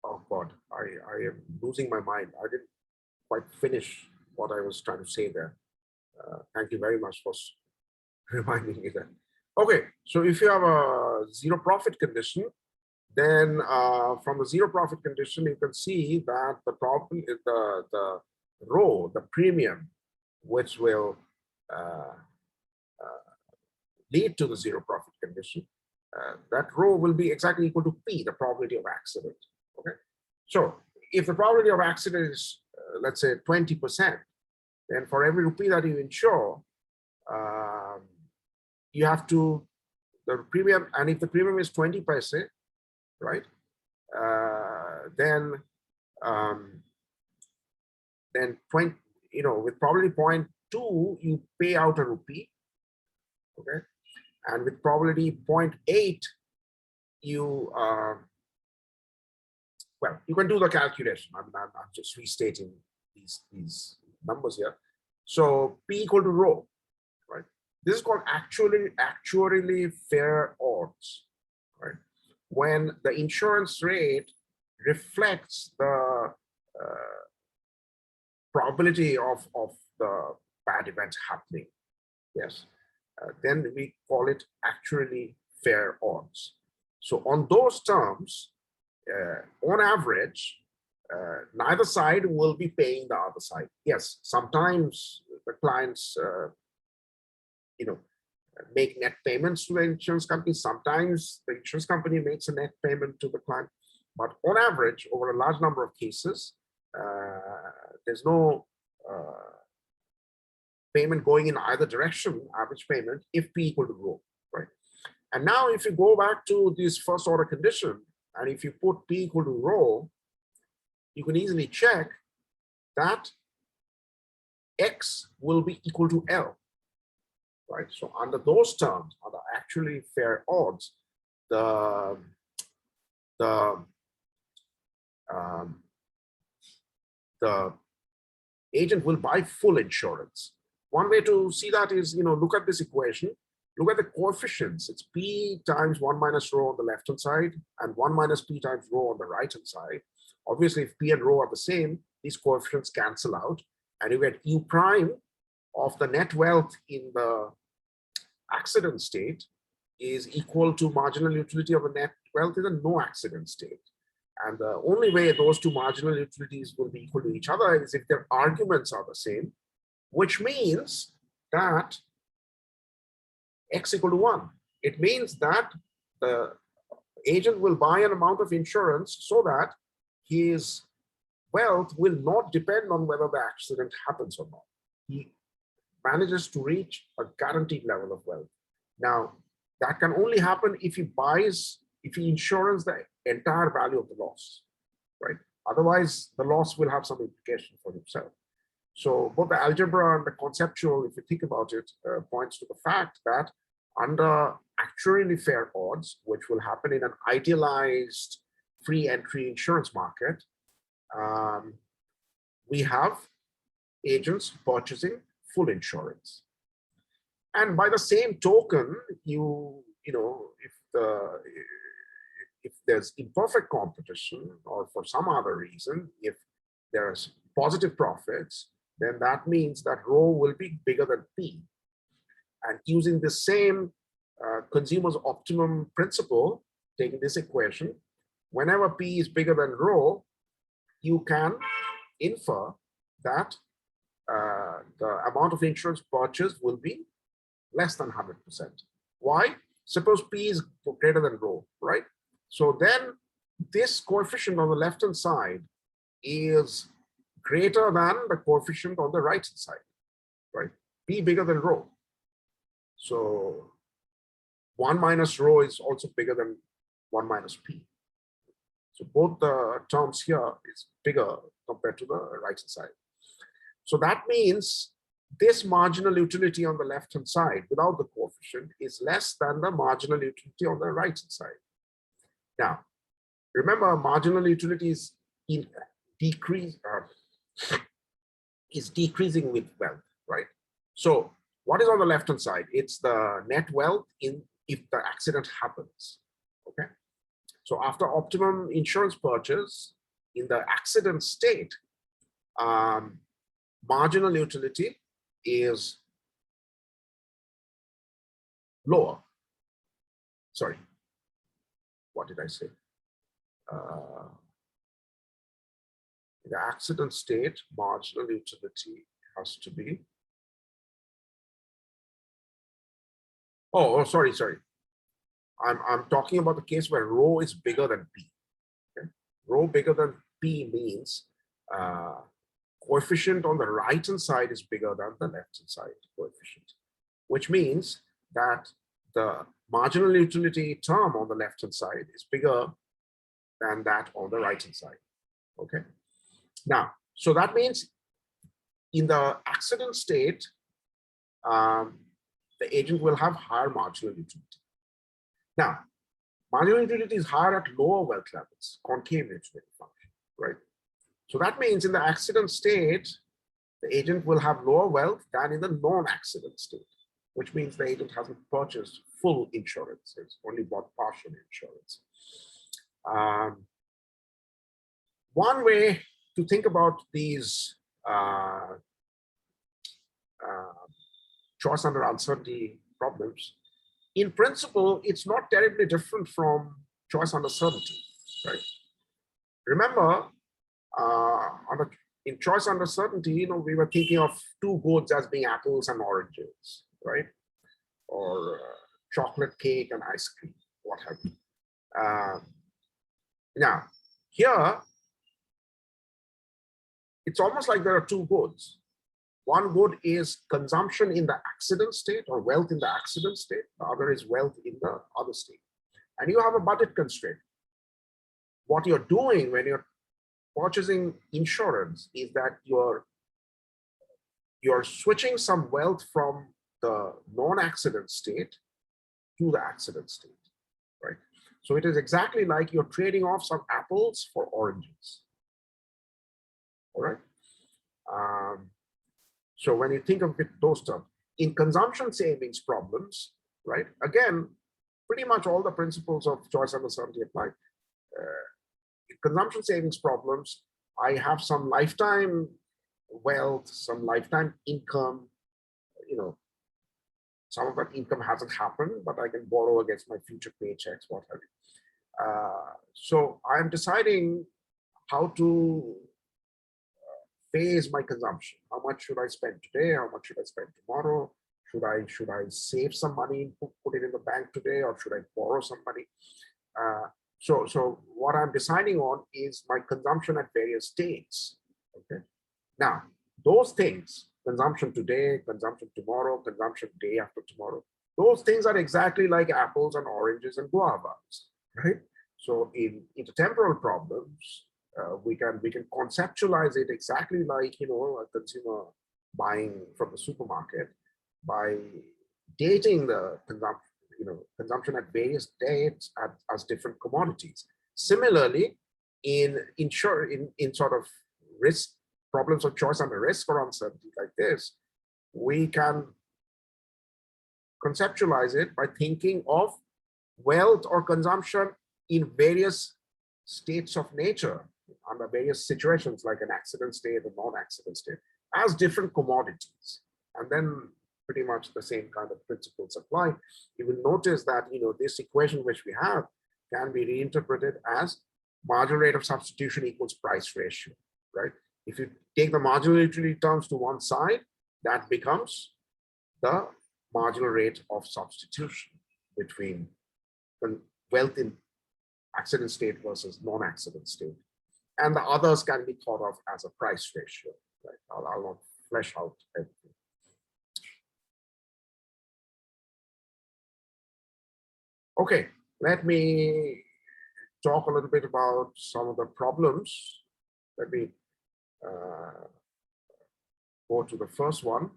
oh God, I am losing my mind. I didn't quite finish what I was trying to say there. Thank you very much for reminding me that. Okay, so if you have a zero profit condition, then from the zero profit condition, you can see that the problem is the row, the premium, which will lead to the zero profit condition, that row will be exactly equal to P, the probability of accident. Okay, so if the probability of accident is let's say 20%, then for every rupee that you insure, you have to the premium, and if the premium is 20%, right? Then 20, you know, with probability 0.2, you pay out a rupee, okay, and with probability 0.8, you well, you can do the calculation. I'm just restating these numbers here. So P equal to rho, right? This is called actuarially fair odds, right? When the insurance rate reflects the probability of the bad events happening, yes, then we call it actually fair odds. So on those terms, on average, neither side will be paying the other side. Yes, sometimes the clients, you know, make net payments to the insurance company. Sometimes the insurance company makes a net payment to the client. But on average, over a large number of cases, there's no payment going in either direction, average payment, if P equal to rho, right? And now if you go back to this first order condition, and if you put P equal to rho, you can easily check that X will be equal to L, right? So under those terms, under actually fair odds, the agent will buy full insurance. One way to see that is, you know, look at this equation, look at the coefficients. It's P times 1 minus rho on the left hand side and 1 minus P times rho on the right hand side. Obviously, if P and rho are the same, these coefficients cancel out, and you get U prime of the net wealth in the accident state is equal to marginal utility of the net wealth in a no accident state. And the only way those two marginal utilities will be equal to each other is if their arguments are the same, which means that X equal to 1. It means that the agent will buy an amount of insurance so that his wealth will not depend on whether the accident happens or not. He manages to reach a guaranteed level of wealth. Now, that can only happen if he buys, if he insures the entire value of the loss, right? Otherwise, the loss will have some implication for himself. So both the algebra and the conceptual, if you think about it, points to the fact that under actuarially fair odds, which will happen in an idealized free entry insurance market, we have agents purchasing full insurance. And by the same token, you know, if there's imperfect competition or for some other reason, if there's positive profits, then that means that rho will be bigger than P. And using the same consumer's optimum principle, taking this equation, whenever P is bigger than rho, you can infer that the amount of insurance purchased will be less than 100%. Why? Suppose P is greater than rho, right? So then this coefficient on the left-hand side is greater than the coefficient on the right-hand side, right? P bigger than rho. So 1 minus rho is also bigger than 1 minus P. So both the terms here is bigger compared to the right-hand side. So that means this marginal utility on the left-hand side without the coefficient is less than the marginal utility on the right-hand side. Now, remember, marginal utility is decreasing with wealth, right? So what is on the left-hand side? It's the net wealth if the accident happens, okay? So after optimum insurance purchase in the accident state, marginal utility is lower. Sorry, what did I say? In the accident state, marginal utility has to be. Oh, sorry. I'm talking about the case where rho is bigger than P. Okay? Rho bigger than P means coefficient on the right-hand side is bigger than the left-hand side coefficient, which means that the marginal utility term on the left-hand side is bigger than that on the right-hand side. Okay. Now, so that means in the accident state, the agent will have higher marginal utility. Now, marginal utility is higher at lower wealth levels, concave utility function, right? So that means in the accident state, the agent will have lower wealth than in the non-accident state, which means the agent hasn't purchased full insurance, it's only bought partial insurance. One way to think about these choice under uncertainty problems, in principle, it's not terribly different from choice under certainty, right? Remember, in choice under certainty, we were thinking of two goods as being apples and oranges, right? Or chocolate cake and ice cream, what have you. Now, here, it's almost like there are two goods. One good is consumption in the accident state or wealth in the accident state. The other is wealth in the other state. And you have a budget constraint. What you're doing when you're purchasing insurance is that you're switching some wealth from the non-accident state to the accident state, right? So it is exactly like you're trading off some apples for oranges. All right. So when you think of it, those terms, in consumption savings problems, right? Again, pretty much all the principles of choice under certainty apply. In consumption savings problems, I have some lifetime wealth, some lifetime income, some of that income hasn't happened, but I can borrow against my future paychecks, what have you. So I'm deciding how to phase my consumption. How much should I spend today? How much should I spend tomorrow? Should I save some money, put it in the bank today, or should I borrow some money? So what I'm deciding on is my consumption at various states. Okay. Now, those things, consumption today, consumption tomorrow, consumption day after tomorrow, those things are exactly like apples and oranges and guavas, right? So in intertemporal problems, we can conceptualize it exactly like a consumer buying from the supermarket by dating the consumption at various dates as different commodities. Similarly, in sort of risk problems of choice under risk or uncertainty like this, we can conceptualize it by thinking of wealth or consumption in various states of nature, under various situations like an accident state or non-accident state, as different commodities. And then pretty much the same kind of principles apply. You will notice that this equation which we have can be reinterpreted as marginal rate of substitution equals price ratio, right? If you take the marginal utility terms to one side, that becomes the marginal rate of substitution between the wealth in accident state versus non-accident state. And the others can be thought of as a price ratio. Right? I'll not flesh out everything. Okay, let me talk a little bit about some of the problems. Let me go to the first one.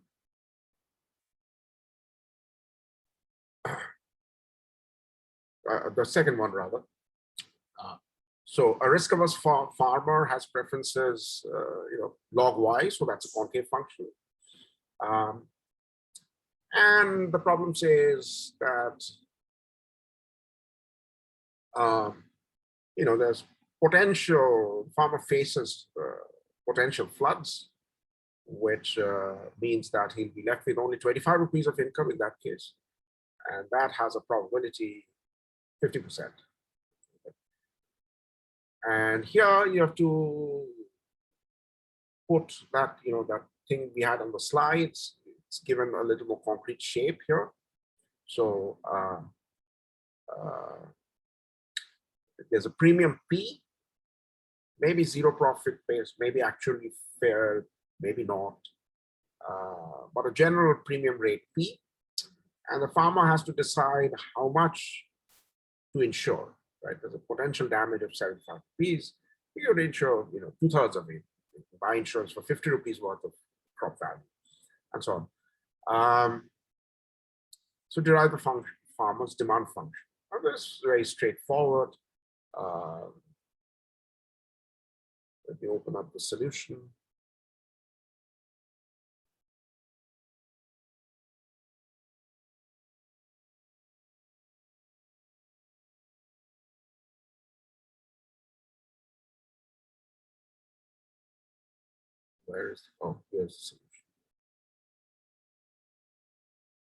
The second one, rather. So a risk-averse farmer has preferences, log y, so that's a concave function. And the problem says that, there's potential, farmer faces potential floods, which means that he'll be left with only 25 rupees of income in that case. And that has a probability 50%. And here you have to put that, that thing we had on the slides. It's given a little more concrete shape here. So there's a premium P, maybe zero profit based, maybe actually fair, maybe not, but a general premium rate P. And the farmer has to decide how much to insure. Right, there's a potential damage of 75 rupees. You would insure, 2/3 of it. You can buy insurance for 50 rupees worth of crop value, and so on. So derive the function, farmer's demand function. Now, this is very straightforward. Let me open up the solution. Where is, oh, here's the solution.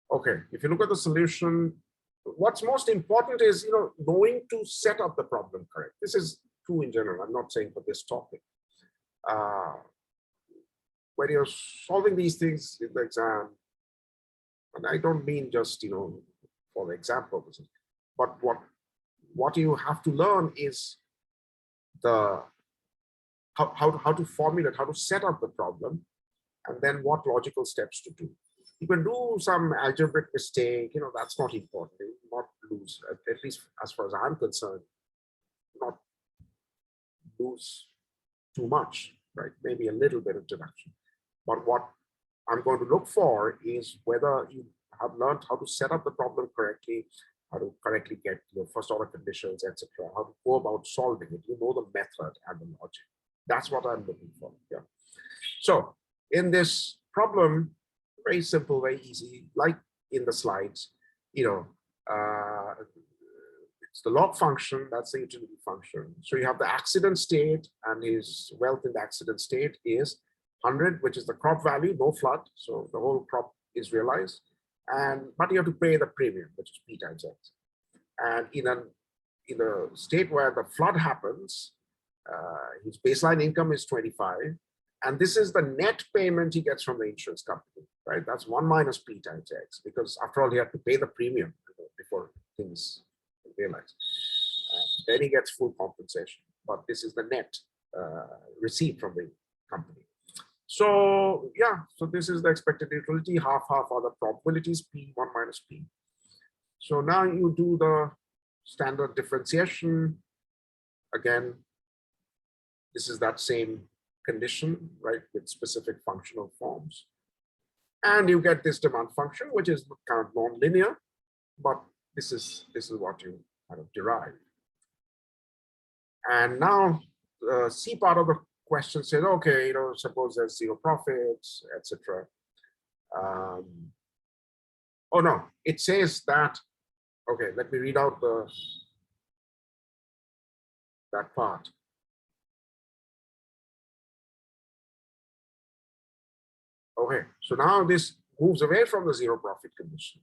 Okay, if you look at the solution, what's most important is, knowing to set up the problem correct. This is true in general. I'm not saying for this topic. When you're solving these things in the exam, and I don't mean just, for the exam purposes, but what you have to learn is the how to formulate, how to set up the problem, and then what logical steps to do. You can do some algebraic mistake, that's not important. You will not lose, at least as far as I'm concerned, not lose too much, right? Maybe a little bit of deduction. But what I'm going to look for is whether you have learned how to set up the problem correctly, how to correctly get your first order conditions, etc., how to go about solving it. You know the method and the logic. That's what I'm looking for. Yeah. So in this problem, very simple, very easy, like in the slides, it's the log function, that's the utility function. So you have the accident state, and his wealth in the accident state is 100, which is the crop value, no flood. So the whole crop is realized. But you have to pay the premium, which is P times X. And in a state where the flood happens, his baseline income is 25, and this is the net payment he gets from the insurance company, right? That's 1 minus P times X, because after all, he had to pay the premium before things realized. Then he gets full compensation, but this is the net receipt from the company. So yeah, so this is the expected utility, half are the probabilities, P, 1 minus P. So now you do the standard differentiation. Again, this is that same condition, right, with specific functional forms. And you get this demand function, which is kind of non-linear, but this is what you kind of derive. And now C part of the question says, okay, suppose there's zero profits, etc. Oh no, it says that, okay, let me read out that part. Okay, so now this moves away from the zero profit condition.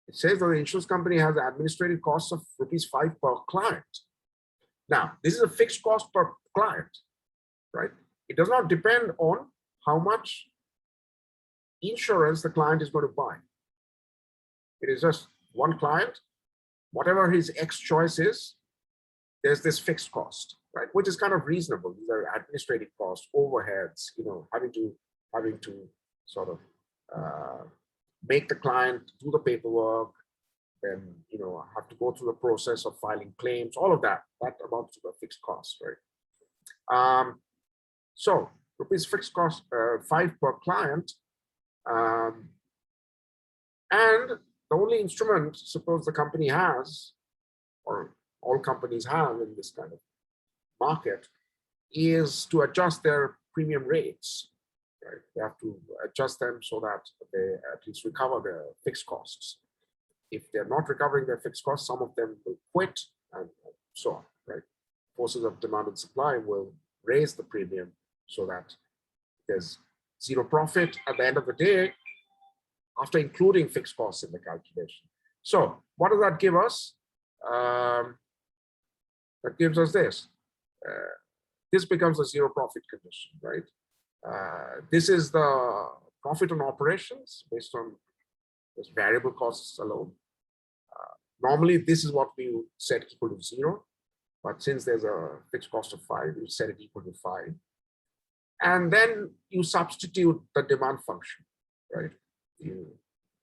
It says that the insurance company has administrative costs of ₹5 per client. Now, this is a fixed cost per client, right? It does not depend on how much insurance the client is going to buy. It is just one client, whatever his X choice is, there's this fixed cost, right? Which is kind of reasonable. These are administrative costs, overheads, having to sort of make the client do the paperwork, then have to go through the process of filing claims, all of that amounts to the fixed cost, right? So rupees fixed cost 5 per client, and the only instrument, suppose the company has, or all companies have in this kind of market, is to adjust their premium rates, right? They have to adjust them so that they at least recover their fixed costs. If they're not recovering their fixed costs, some of them will quit and so on, right? Forces of demand and supply will raise the premium so that there's zero profit at the end of the day after including fixed costs in the calculation. So what does that give us? That gives us this. This becomes a zero profit condition, right? This is the profit on operations based on just variable costs alone. Normally, this is what we would set equal to 0, but since there's a fixed cost of 5, we set it equal to 5. And then you substitute the demand function, right?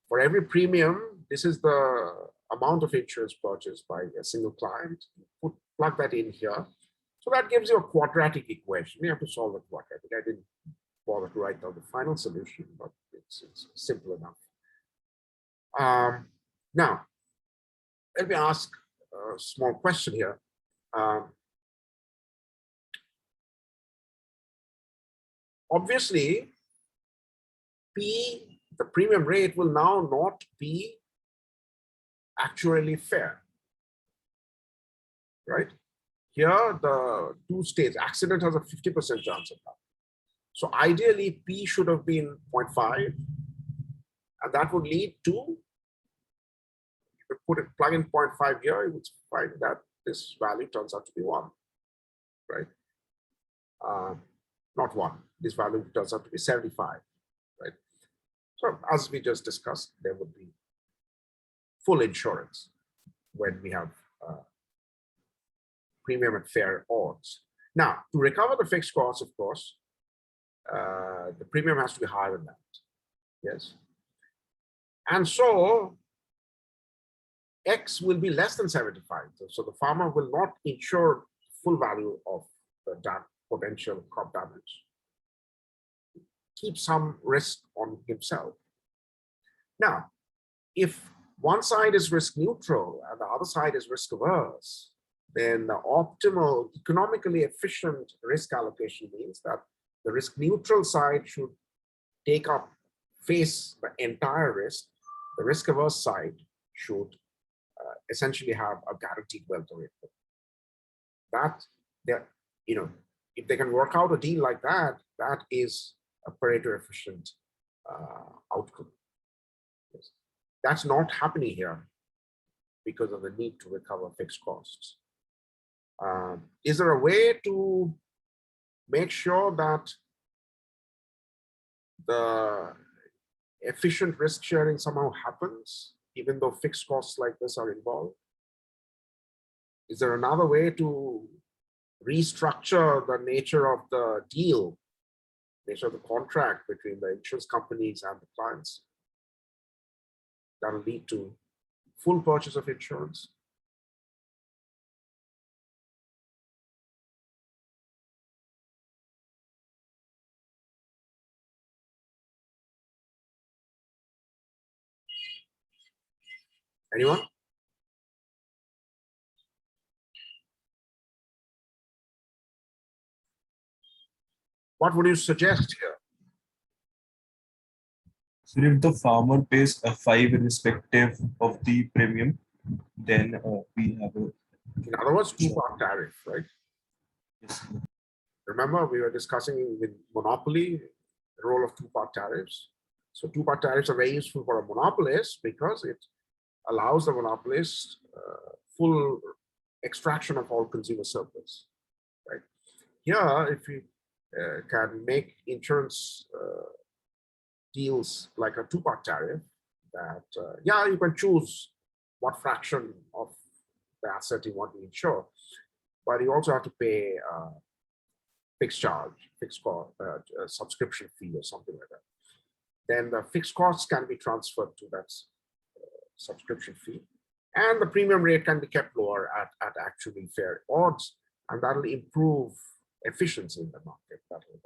For every premium, this is the amount of insurance purchased by a single client. You plug that in here. So that gives you a quadratic equation. You have to solve the quadratic. I didn't bother to write down the final solution, but it's simple enough. Now, let me ask a small question here. Obviously, the premium rate will now not be actually fair, right? Here, the two states, accident has a 50% chance of that. So ideally, P should have been 0.5, and that would lead to, you could plug in 0.5 here, you would find that this value turns out to be 1, right? Not 1, this value turns out to be 75, right? So as we just discussed, there would be full insurance when we have premium at fair odds. Now, to recover the fixed costs, of course, the premium has to be higher than that, yes? And so X will be less than 75. So the farmer will not insure full value of the potential crop damage. Keep some risk on himself. Now, if one side is risk neutral and the other side is risk averse, then the optimal, economically efficient risk allocation means that the risk neutral side should face the entire risk. The risk averse side should essentially have a guaranteed wealth arrangement. If they can work out a deal like that, that is a Pareto efficient outcome. Yes. That's not happening here because of the need to recover fixed costs. Is there a way to make sure that the efficient risk sharing somehow happens, even though fixed costs like this are involved? Is there another way to restructure the nature of the deal, nature of the contract between the insurance companies and the clients that will lead to full purchase of insurance? Anyone? What would you suggest here? So if the farmer pays a 5 irrespective of the premium, then we have a. In other words, two-part tariff, right? Yes. Remember, we were discussing with monopoly the role of two-part tariffs. So two-part tariffs are very useful for a monopolist because it allows the monopolist full extraction of all consumer surplus, right? Here, can make insurance deals like a two-part tariff that, yeah, you can choose what fraction of the asset you want to insure, but you also have to pay fixed charge, fixed cost, subscription fee or something like that. Then the fixed costs can be transferred to that subscription fee, and the premium rate can be kept lower at actually fair odds, and that will improve efficiency in the market. That will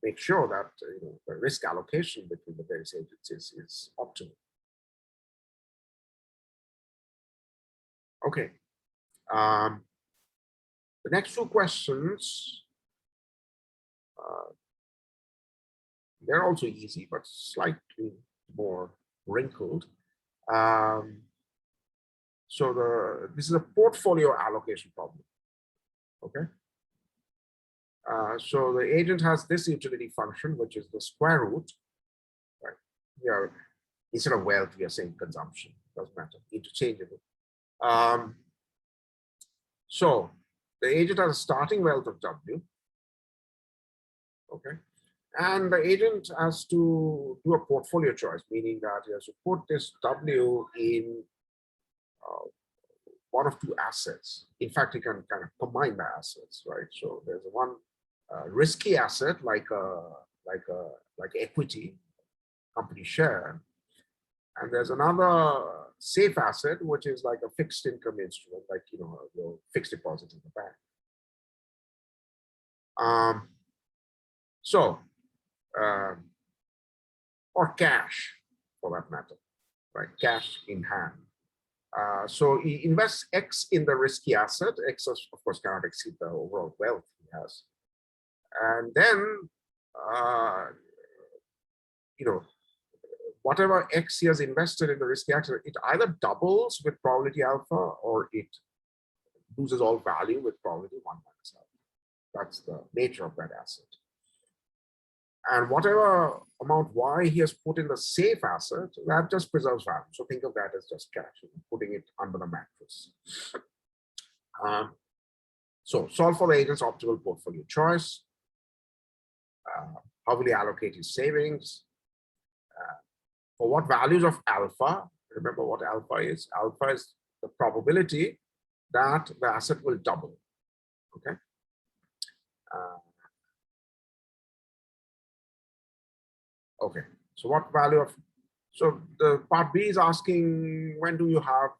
make sure that the risk allocation between the various agencies is optimal. Okay. The next two questions, they're also easy, but slightly more wrinkled. So this is a portfolio allocation problem. Okay. So the agent has this utility function, which is the square root. Right? Here, instead of wealth, we are saying consumption. Doesn't matter. Interchangeable. So the agent has a starting wealth of W. Okay. And the agent has to do a portfolio choice, meaning that he has to put this W in one of two assets. In fact, he can kind of combine the assets, right? So there's one risky asset like equity, company share, and there's another safe asset which is like a fixed income instrument, like your fixed deposit in the bank. Or cash, for that matter, right? Cash in hand. So he invests X in the risky asset. X, of course, cannot exceed the overall wealth he has. And then, whatever X he has invested in the risky asset, it either doubles with probability alpha or it loses all value with probability 1 minus alpha. That's the nature of that asset. And whatever amount Y he has put in the safe asset, that just preserves value. So think of that as just cash, putting it under the mattress. So solve for the agent's optimal portfolio choice. How will he allocate his savings? For what values of alpha? Remember what alpha is. Alpha is the probability that the asset will double. Okay. Okay, so what value of, so the part B is asking when do you have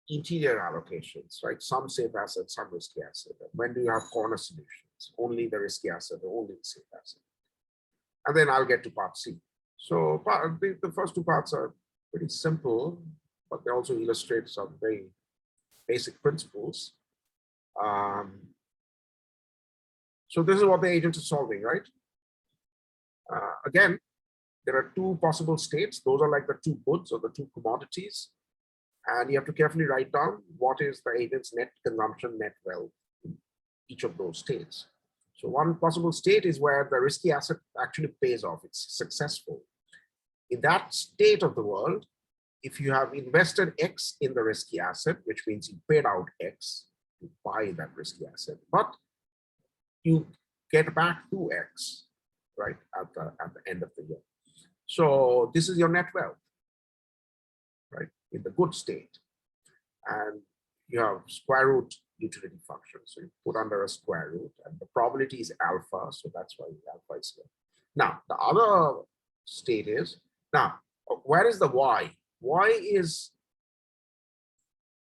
interior allocations, right? Some safe assets, some risky asset. And when do you have corner solutions? Only the risky asset or only the safe asset. And then I'll get to part C. So the first two parts are pretty simple, but they also illustrate some very basic principles. So this is what the agent is solving, right? Again, there are two possible states. Those are like the two goods or the two commodities. And you have to carefully write down what is the agent's net consumption, net wealth in each of those states. So one possible state is where the risky asset actually pays off. It's successful. In that state of the world, if you have invested X in the risky asset, which means you paid out X to buy that risky asset, but you get back 2X. Right at the end of the year. So this is your net wealth, right, in the good state. And you have square root utility function. So you put under a square root, and the probability is alpha. So that's why alpha is here. Now, the other state is, now, where is the Y? Y is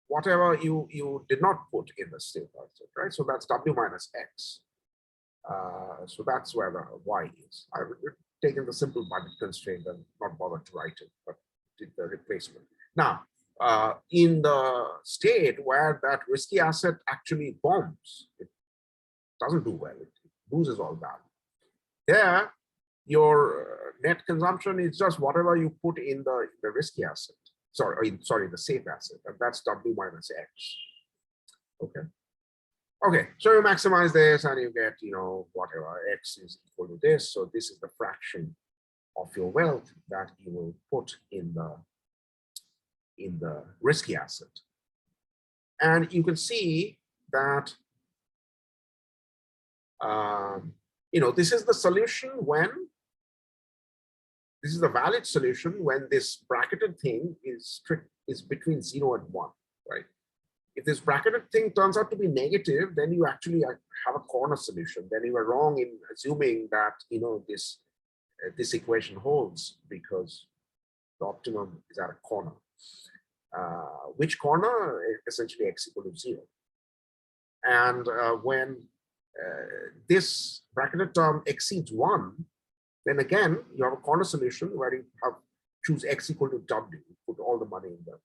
whatever you did not put in the state, right? So that's W minus X. So that's where the Y is. I would have taken the simple budget constraint and not bothered to write it, but did the replacement. Now, in the state where that risky asset actually bombs, it doesn't do well, it loses all value. There, your net consumption is just whatever you put in the risky asset. Sorry, the safe asset, and that's W minus X. Okay. Okay, so you maximize this and you get, whatever X is equal to this. So this is the fraction of your wealth that you will put in the risky asset. And you can see that This is the solution when, this is the valid solution when this bracketed thing is between 0 and 1, right? If this bracketed thing turns out to be negative, then you actually have a corner solution. Then you are wrong in assuming that, this equation holds, because the optimum is at a corner. Which corner? Essentially x equal to 0. And when this bracketed term exceeds 1, then again, you have a corner solution where you choose x equal to w, put all the money in the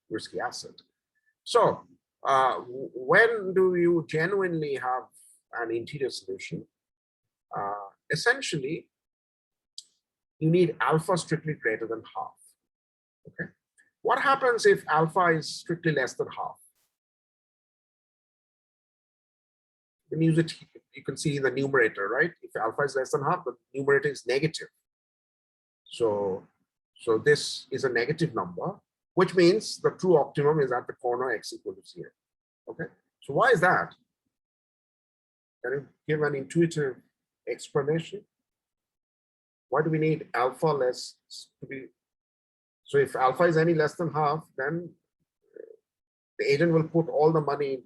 risky asset. So when do you genuinely have an interior solution? Essentially, you need alpha strictly greater than half. Okay. What happens if alpha is strictly less than half? You can use it, you can see in the numerator, right? If alpha is less than half, the numerator is negative. So this is a negative number, which means the true optimum is at the corner x equal to 0. Okay. So why is that? Can you give an intuitive explanation? Why do we need alpha less to be? So if alpha is any less than half, then the agent will put all the money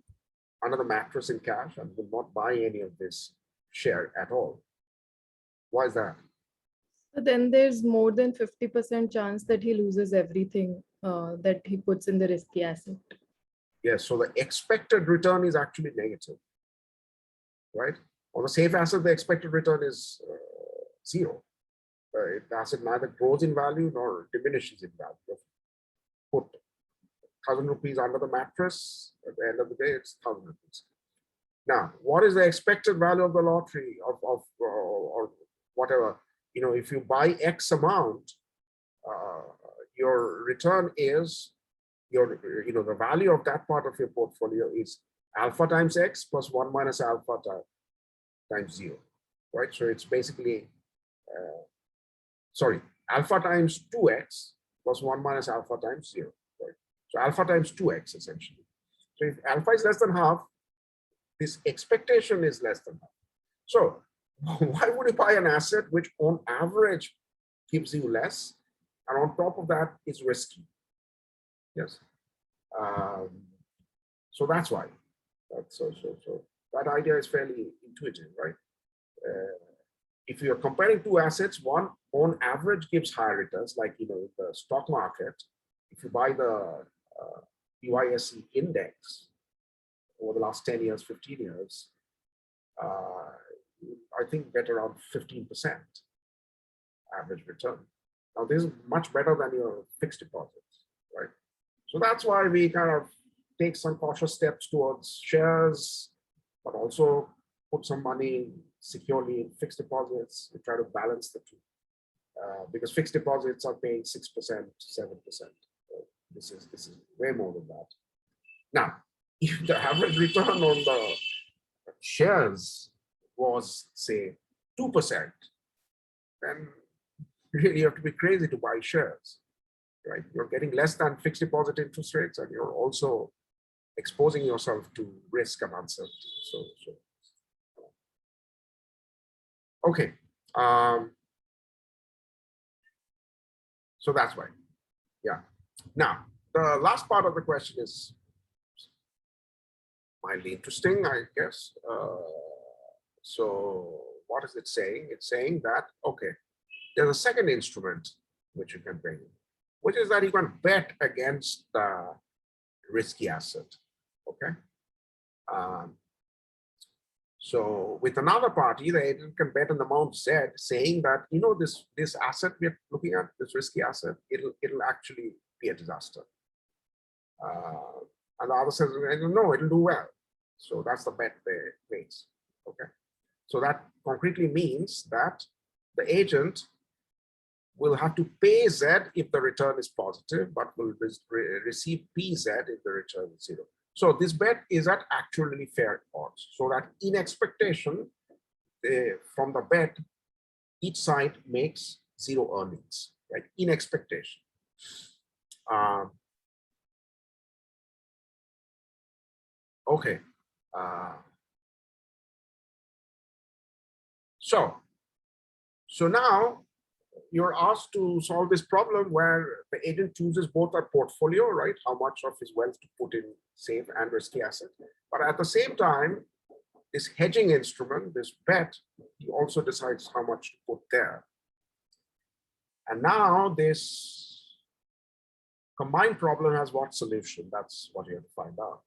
under the mattress in cash and will not buy any of this share at all. Why is that? So then there's more than 50% chance that he loses everything that he puts in the risky asset. Yes, so the expected return is actually negative, right? On the safe asset, the expected return is 0. The asset neither grows in value nor diminishes in value. Put 1,000 rupees under the mattress, at the end of the day, it's 1,000 rupees. Now, what is the expected value of the lottery or whatever? If you buy X amount, your return is the value of that part of your portfolio is alpha times X plus 1 minus alpha times 0, right? So it's basically, alpha times 2X plus 1 minus alpha times 0, right? So alpha times 2X essentially. So if alpha is less than half, this expectation is less than half. So why would you buy an asset which on average gives you less, and on top of that is risky? Yes. So that's why. So that idea is fairly intuitive, right? If you're comparing two assets, one on average gives higher returns, like the stock market. If you buy the PYSE index over the last 10 years, 15 years, I think get around 15% average return. Now this is much better than your fixed deposits, right? So that's why we kind of take some cautious steps towards shares, but also put some money securely in fixed deposits. We try to balance the two, because fixed deposits are paying 6%, 7%. This is way more than that. Now, if the average return on the shares was, say, 2%, then really you have to be crazy to buy shares, right? You're getting less than fixed deposit interest rates, and you're also exposing yourself to risk and uncertainty. Okay. So that's why. Yeah. Now, the last part of the question is mildly interesting, I guess. So what is it saying? It's saying that, okay, there's a second instrument which you can bring, which is that you can bet against the risky asset. Okay. So with another party, the agent can bet an amount Z, saying that this asset we're looking at, this risky asset, it'll actually be a disaster. And the other says, no, it'll do well. So that's the bet they place. Okay. So that concretely means that the agent will have to pay Z if the return is positive, but will receive PZ if the return is 0. So this bet is at actually fair odds. So that in expectation, from the bet, each side makes 0 earnings, right? In expectation. Okay. So now you're asked to solve this problem where the agent chooses both a portfolio, right? How much of his wealth to put in safe and risky asset. But at the same time, this hedging instrument, this bet, he also decides how much to put there. And now this combined problem has what solution? That's what you have to find out.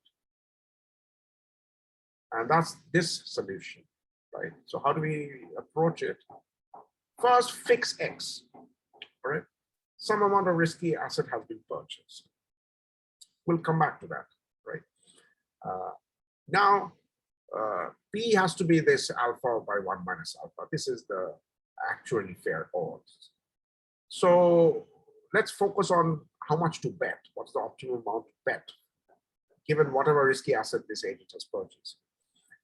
And that's this solution, right? So how do we approach it? First, fix X, right? Some amount of risky asset has been purchased. We'll come back to that, right? Now, P has to be this alpha by 1 minus alpha. This is the actually fair odds. So let's focus on how much to bet. What's the optimum amount to bet, given whatever risky asset this agent has purchased.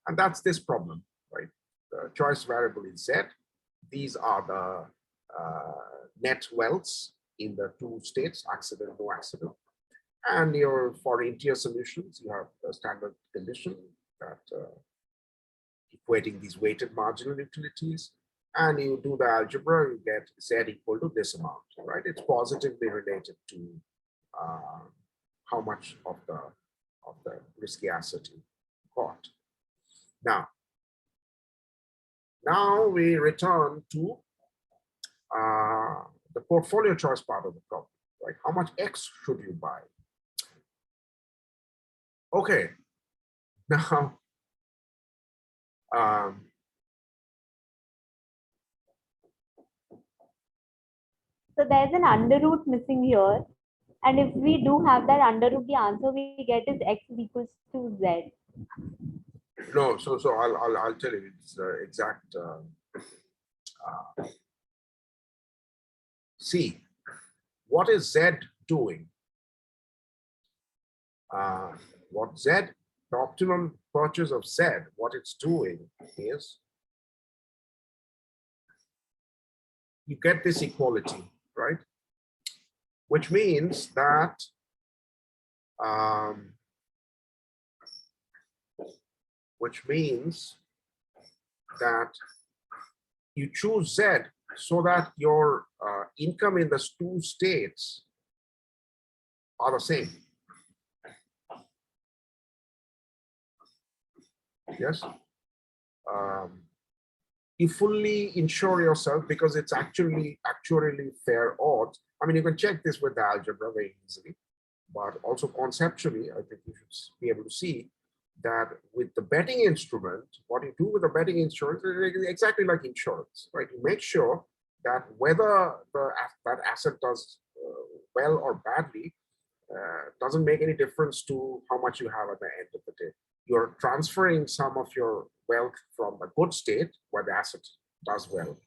And that's this problem, right? The choice variable is Z. These are the net wealths in the two states, accident, no accident. And for interior solutions, you have the standard condition that equating these weighted marginal utilities. And you do the algebra, you get Z equal to this amount, right? It's positively related to how much of the risky asset you got. Now we return to the portfolio choice part of the problem, right? How much X should you buy? Okay, now so there's an under root missing here. And if we do have that under root, the answer we get is X is equals to Z. no, so I'll tell you it's the exact. See, what is Z doing? What Z, the optimum purchase of Z, what it's doing is you get this equality, right? Which means that you choose Z so that your income in the two states are the same. Yes. You fully insure yourself because it's actually fair odds. I mean, you can check this with the algebra very easily, but also conceptually, I think you should be able to see that with the betting instrument, what you do with the betting insurance is exactly like insurance, right? You make sure that whether that asset does well or badly doesn't make any difference to how much you have at the end of the day. You're transferring some of your wealth from a good state where the asset does well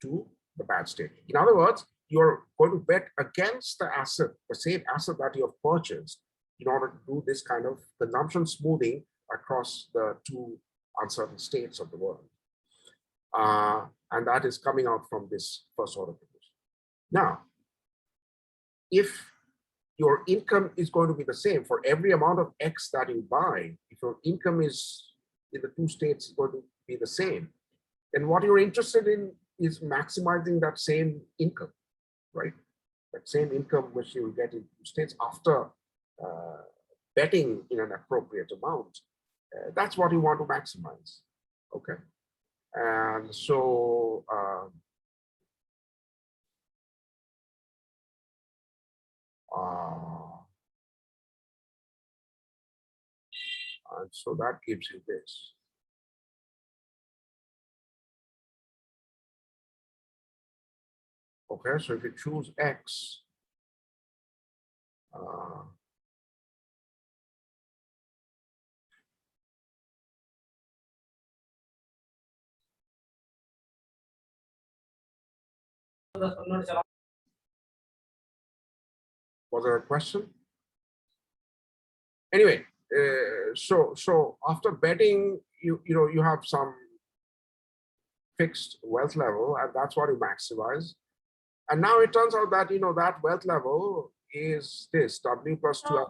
to the bad state. In other words, you're going to bet against the asset, the same asset that you have purchased, in order to do this kind of consumption smoothing across the two uncertain states of the world. And that is coming out from this first order condition. Now, if your income is going to be the same for every amount of X that you buy, if your income is in the two states is going to be the same, then what you're interested in is maximizing that same income, right? That same income which you will get in two states after betting in an appropriate amount. That's what you want to maximize, okay? And so, and so that gives you this. Okay, so if you choose X, was there a question? Anyway, so after betting, you have some fixed wealth level, and that's what you maximize. And now it turns out that that wealth level is this W plus 2.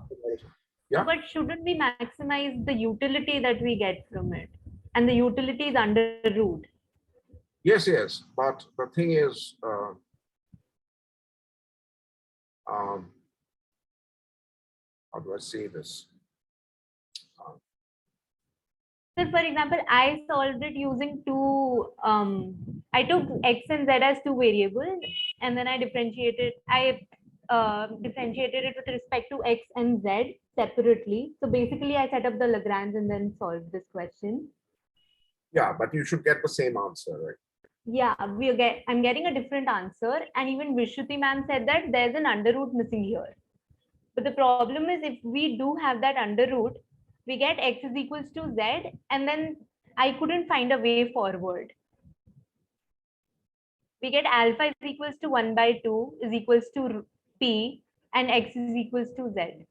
Yeah. But shouldn't we maximize the utility that we get from it? And the utility is under root. Yes, yes, but the thing is, how do I say this? So for example, I solved it using I took X and Z as two variables, and then I differentiated it with respect to X and Z separately. So basically I set up the Lagrange and then solved this question. Yeah, but you should get the same answer, right? Yeah, I'm getting a different answer. And even Vishruti ma'am said that there's an under root missing here. But the problem is if we do have that under root, we get X is equals to Z, and then I couldn't find a way forward. We get alpha is equals to 1 by 2 is equals to P, and X is equals to Z.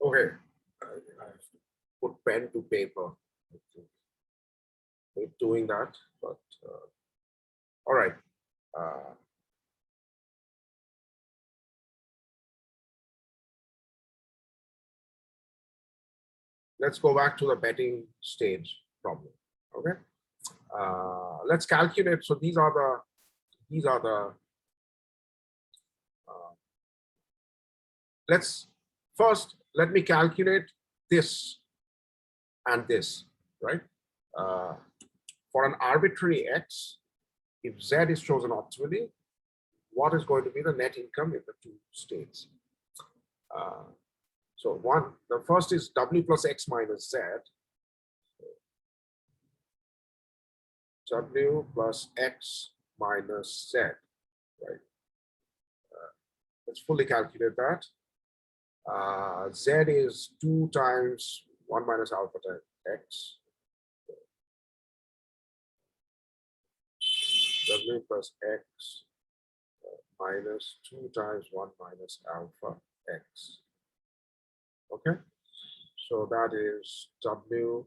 Okay, I have to put pen to paper. We're doing that, but all right. Let's go back to the betting stage problem. Okay, let's calculate. So these are the. Let me calculate this and this, right? For an arbitrary X, if Z is chosen optimally, what is going to be the net income in the two states? So the first is W plus X minus Z. W plus X minus Z, right? Let's fully calculate that. Z is 2 times 1 minus alpha times X. W plus X minus 2 times 1 minus alpha X. Okay, so that is W.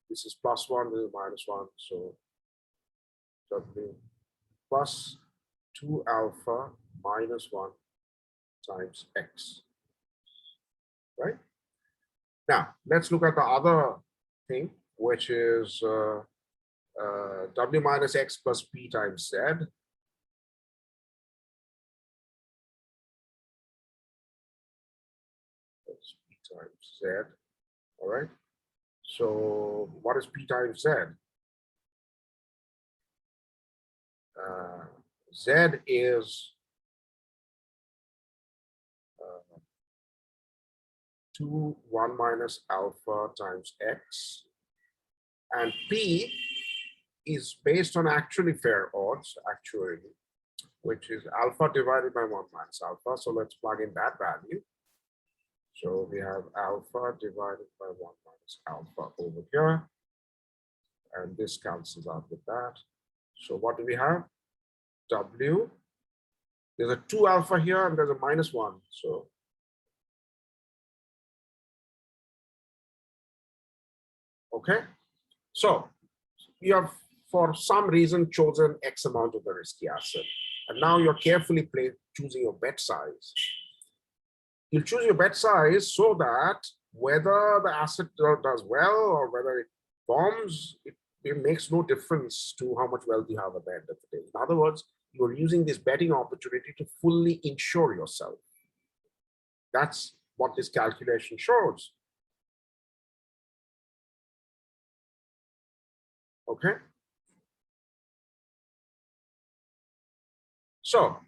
This is plus 1, this is minus 1. So W plus 2 alpha minus 1 times X. Right? Now, let's look at the other thing, which is W minus X plus P times Z. That's P times Z. All right. So what is P times Z? Z is 2 1 minus alpha times X, and P is based on actually fair odds, which is alpha divided by 1 minus alpha. So let's plug in that value. So we have alpha divided by 1 minus alpha over here, and this cancels out with that. So what do we have? W, there's a 2 alpha here and there's a minus 1. So okay, so you have for some reason chosen X amount of the risky asset, and now you're carefully choosing your bet size. You'll choose your bet size so that whether the asset does well or whether it bombs, it makes no difference to how much wealth you have at the end of the day. In other words, you're using this betting opportunity to fully insure yourself. That's what this calculation shows. Okay. So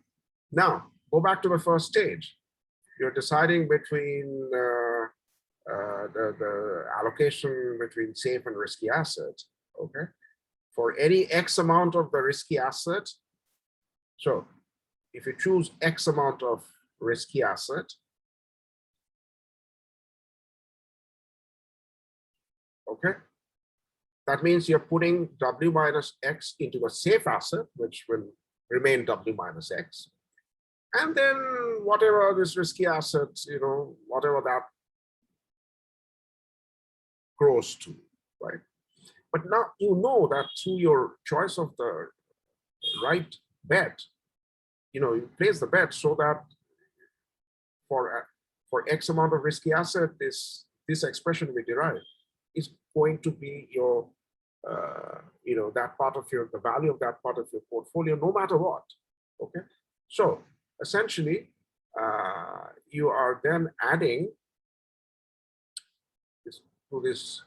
now go back to the first stage. You're deciding between the allocation between safe and risky assets. Okay. For any X amount of the risky asset. So if you choose X amount of risky asset, okay, that means you're putting W minus X into a safe asset, which will remain W minus X. And then whatever this risky asset, whatever that grows to, right? But now you know that through your choice of the right bet, you place the bet so that for for X amount of risky asset, this expression we derive is going to be your, that part of the value of that part of your portfolio, no matter what. Okay. So essentially, you are then adding this to this.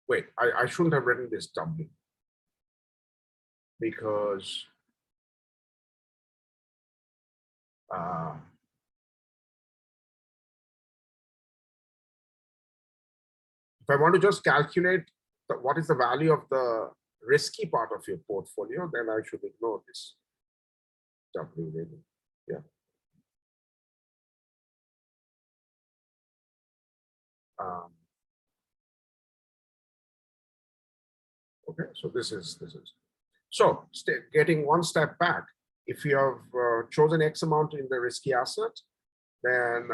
Wait, I shouldn't have written this W, because if I want to just calculate what is the value of the risky part of your portfolio, then I should ignore this W label. Yeah. Okay, so this is. So getting one step back, if you have chosen X amount in the risky asset, then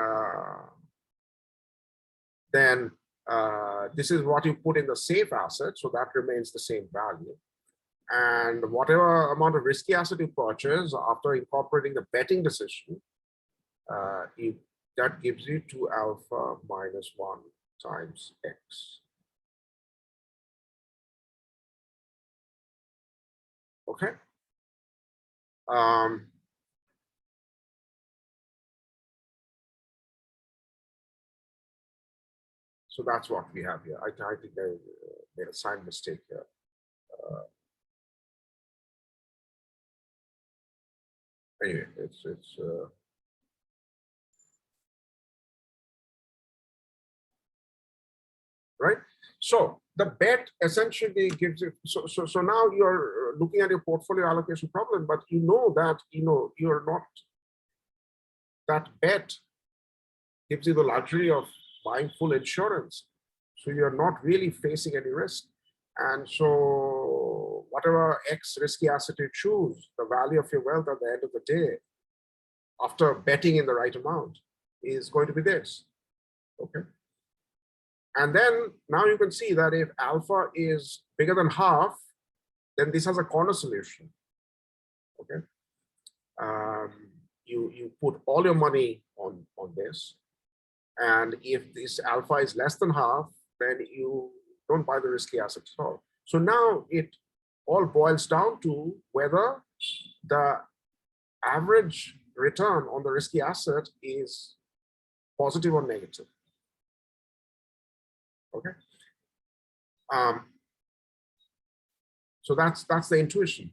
this is what you put in the safe asset, so that remains the same value. And whatever amount of risky asset you purchase after incorporating the betting decision, that gives you 2 alpha minus 1 times X. Okay. So that's what we have here. I think they made a sign mistake here. Anyway, it's right. So the bet essentially gives you. So now you're looking at your portfolio allocation problem, but you know that you're not. That bet gives you the luxury of buying full insurance, so you're not really facing any risk. And so whatever X risky asset you choose, the value of your wealth at the end of the day, after betting in the right amount, is going to be this. Okay. And then now you can see that if alpha is bigger than half, then this has a corner solution. Okay. You put all your money on this. And if this alpha is less than half, then you don't buy the risky assets at all. So now it all boils down to whether the average return on the risky asset is positive or negative. Okay. So that's the intuition.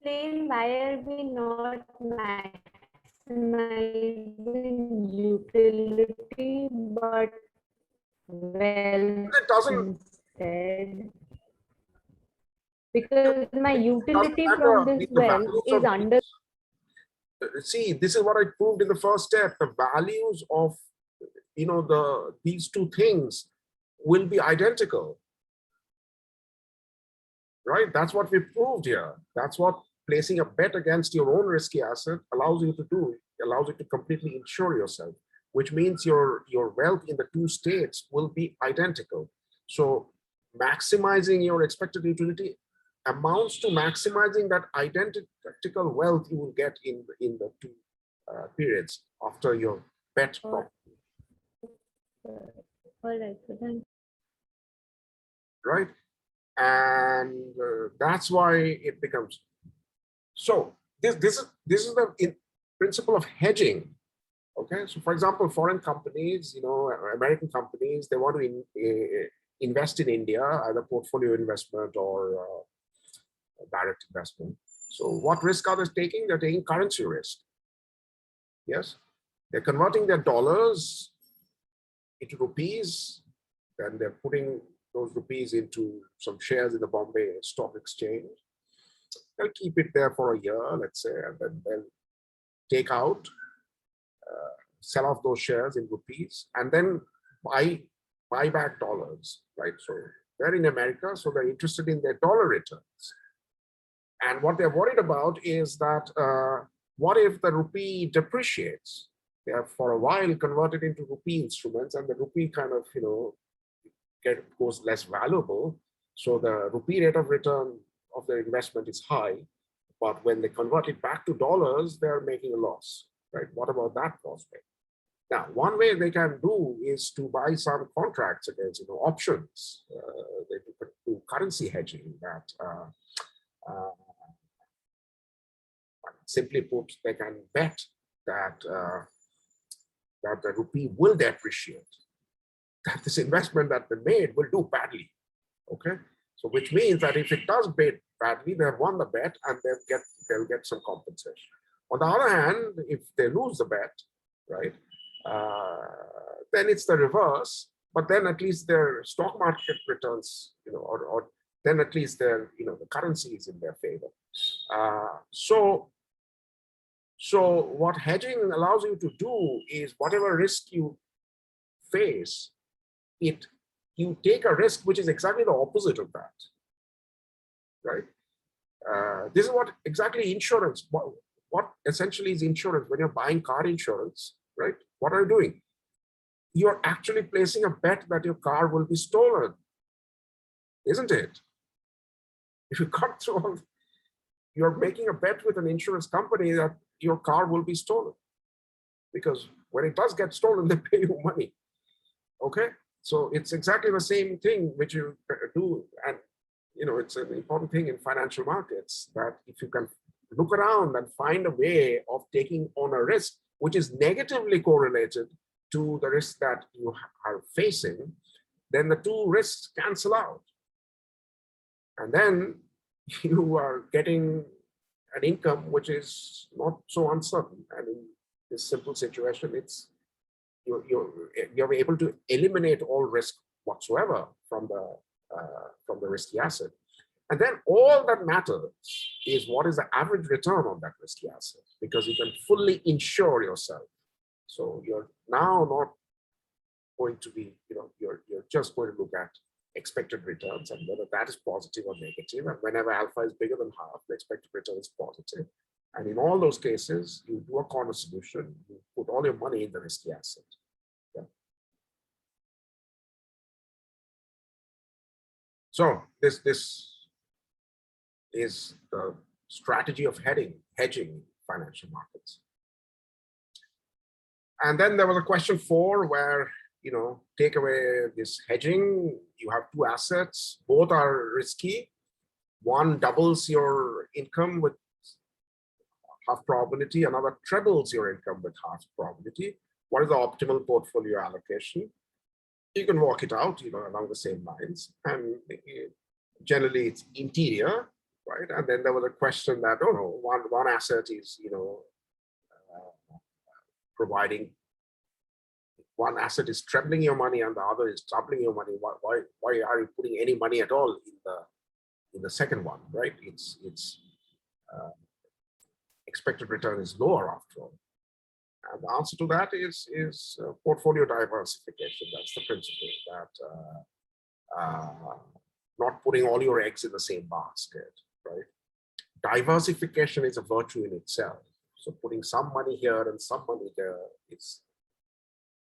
Explain why are we not maximizing utility but wealth It doesn't. instead? Because my utility matter from this the wealth values is of under. See, this is what I proved in the first step. The values of these two things will be identical. Right? That's what we proved here. That's what placing a bet against your own risky asset allows you to do. It allows you to completely insure yourself, which means your wealth in the two states will be identical. So maximizing your expected utility amounts to maximizing that identical wealth you will get in the two periods after your bet. All right, so then. Right? And that's why it becomes. So this is the principle of hedging. Okay, so for example, foreign companies, American companies, they want to invest in India, either portfolio investment or direct investment. So what risk are they taking? They're taking currency risk. Yes, they're converting their dollars into rupees, and they're putting those rupees into some shares in the Bombay Stock Exchange. They'll keep it there for a year, let's say, and then they'll take out, sell off those shares in rupees, and then buy back dollars, right? So they're in America, so they're interested in their dollar returns. And what they're worried about is that what if the rupee depreciates? They have for a while converted into rupee instruments, and the rupee kind of, goes less valuable. So the rupee rate of return of their investment is high. but when they convert it back to dollars, they're making a loss, right? What about that prospect? Now, one way they can do is to buy some contracts against, options. They do currency hedging that, simply put, they can bet that that the rupee will depreciate, that this investment that they made will do badly. Okay, so which means that if it does badly, they've won the bet and they'll get some compensation. On the other hand, if they lose the bet, right, then it's the reverse. But then at least their stock market returns, or then at least their, the currency is in their favor. So what hedging allows you to do is whatever risk you face, you take a risk which is exactly the opposite of that, right? This is what exactly insurance, what essentially is insurance. When you're buying car insurance, right? What are you doing? You're actually placing a bet that your car will be stolen, isn't it? If you cut through, you're making a bet with an insurance company that your car will be stolen, because when it does get stolen, they pay you money. Okay, so it's exactly the same thing which you do, and it's an important thing in financial markets that if you can look around and find a way of taking on a risk which is negatively correlated to the risk that you are facing, then the two risks cancel out, and then you are getting an income which is not so uncertain. And in this simple situation, it's you're able to eliminate all risk whatsoever from the risky asset. And then all that matters is what is the average return on that risky asset, because you can fully insure yourself. So you're now not going to be, you're just going to look at expected returns and whether that is positive or negative. And whenever alpha is bigger than half, the expected return is positive. And in all those cases, you do a corner solution, you put all your money in the risky asset. Yeah. So this is the strategy of hedging financial markets. And then there was a question 4 where, take away this hedging, you have two assets, both are risky. One doubles your income with half probability, another trebles your income with half probability. What is the optimal portfolio allocation? You can work it out, along the same lines. And generally it's interior, right? And then there was a question that, one asset is, providing, one asset is trebling your money and the other is doubling your money. Why are you putting any money at all in the second one, right? It's expected return is lower after all. And the answer to that is portfolio diversification. That's the principle, that not putting all your eggs in the same basket, right? Diversification is a virtue in itself. So putting some money here and some money there is,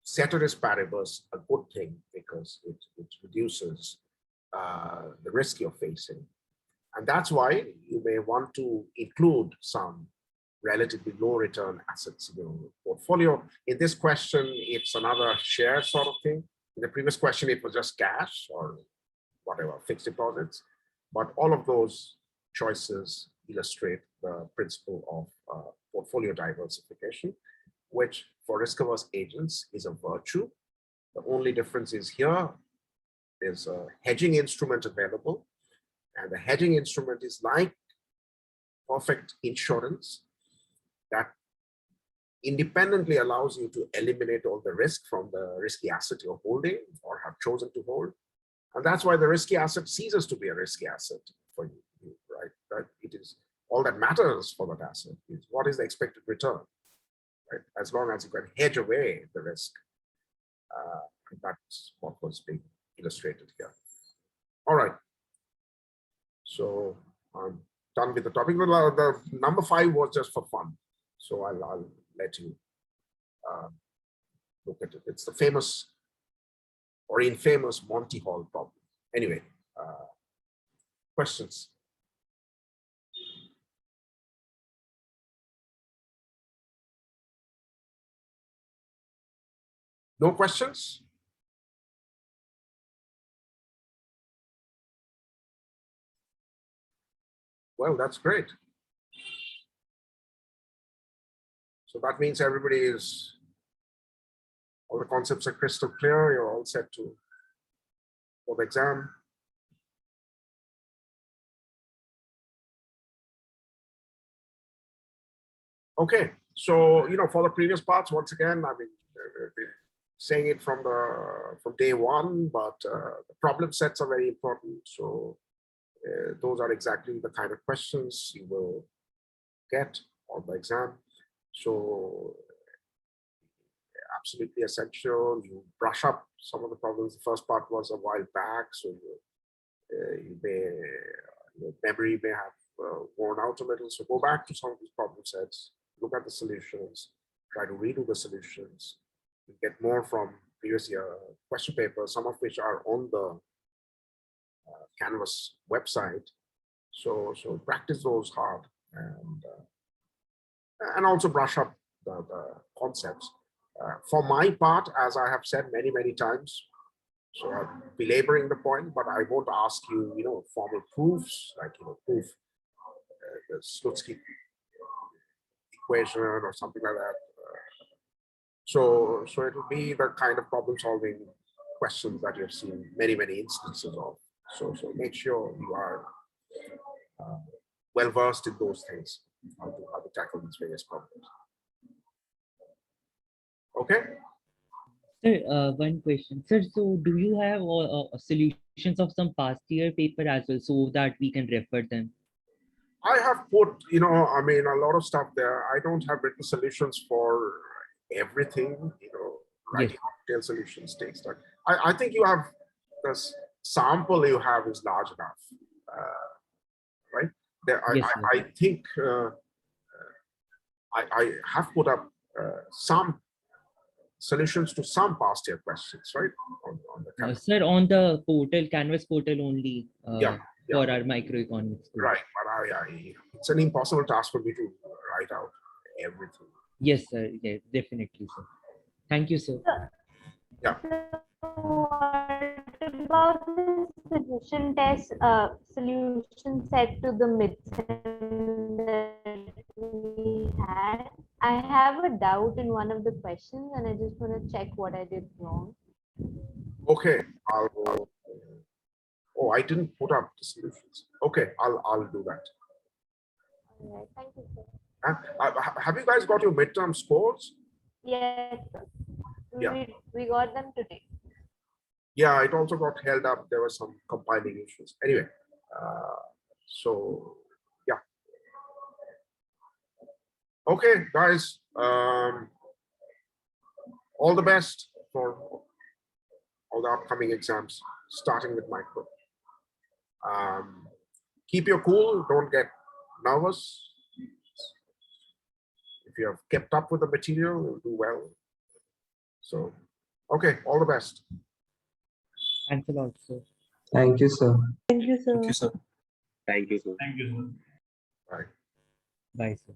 ceteris paribus, a good thing, because it reduces the risk you're facing. And that's why you may want to include some relatively low return assets in your portfolio. In this question, it's another share sort of thing. In the previous question, it was just cash or whatever, fixed deposits. But all of those choices illustrate the principle of portfolio diversification, which for risk-averse agents is a virtue. The only difference is here is a hedging instrument available, and the hedging instrument is like perfect insurance that independently allows you to eliminate all the risk from the risky asset you're holding or have chosen to hold. And that's why the risky asset ceases to be a risky asset for you, right? That it is all that matters for that asset is what is the expected return, right? As long as you can hedge away the risk. That's what was being illustrated here. All right. So I'm done with the topic. The number 5 was just for fun. So I'll let you look at it. It's the famous or infamous Monty Hall problem. Anyway, questions? No questions? Well, that's great. So that means everybody is, all the concepts are crystal clear. You're all set to for the exam. Okay, so for the previous parts, once again, I've been saying it from day one, but the problem sets are very important. So those are exactly the kind of questions you will get on the exam. So absolutely essential. You brush up some of the problems. The first part was a while back, so your memory may have worn out a little. So go back to some of these problem sets, look at the solutions, try to redo the solutions, you get more from previous year question papers, some of which are on the Canvas website. So practice those hard and also brush up the concepts. For my part, as I have said many times, so I'm belaboring the point, but I won't ask you, formal proofs like proof the Slutsky equation or something like that. So it will be the kind of problem-solving questions that you've seen many instances of. So make sure you are well versed in those things, how to tackle these various problems. Okay. Sir, one question. Sir, so do you have solutions of some past year paper as well so that we can refer them? I have put, a lot of stuff there. I don't have written solutions for everything, writing detailed solutions takes time. I think you have, the sample you have is large enough, right? I think I have put up some solutions to some past year questions, right? On the Sir, on the portal, Canvas portal only yeah. for our microeconomics. Right, but it's an impossible task for me to write out everything. Yes, sir. Yes, definitely, sir. Thank you, sir. Yeah. So what about the solution test, solution set to the midterm that we had? I have a doubt in one of the questions, and I just want to check what I did wrong. Okay, oh, I didn't put up the solutions. Okay, I'll do that. All right, thank you, sir. Have you guys got your midterm scores? Yes, sir. Yeah. We got them today. Yeah, it also got held up. There were some compiling issues. Anyway, so yeah. Okay, guys. All the best for all the upcoming exams, starting with micro. Keep your cool. Don't get nervous. If you have kept up with the material, you'll do well. So, okay, all the best. Thanks a lot, sir. Thank you, sir. Thank you, sir. Thank you, sir. Thank you, sir. Thank you, sir. Bye. Bye, sir.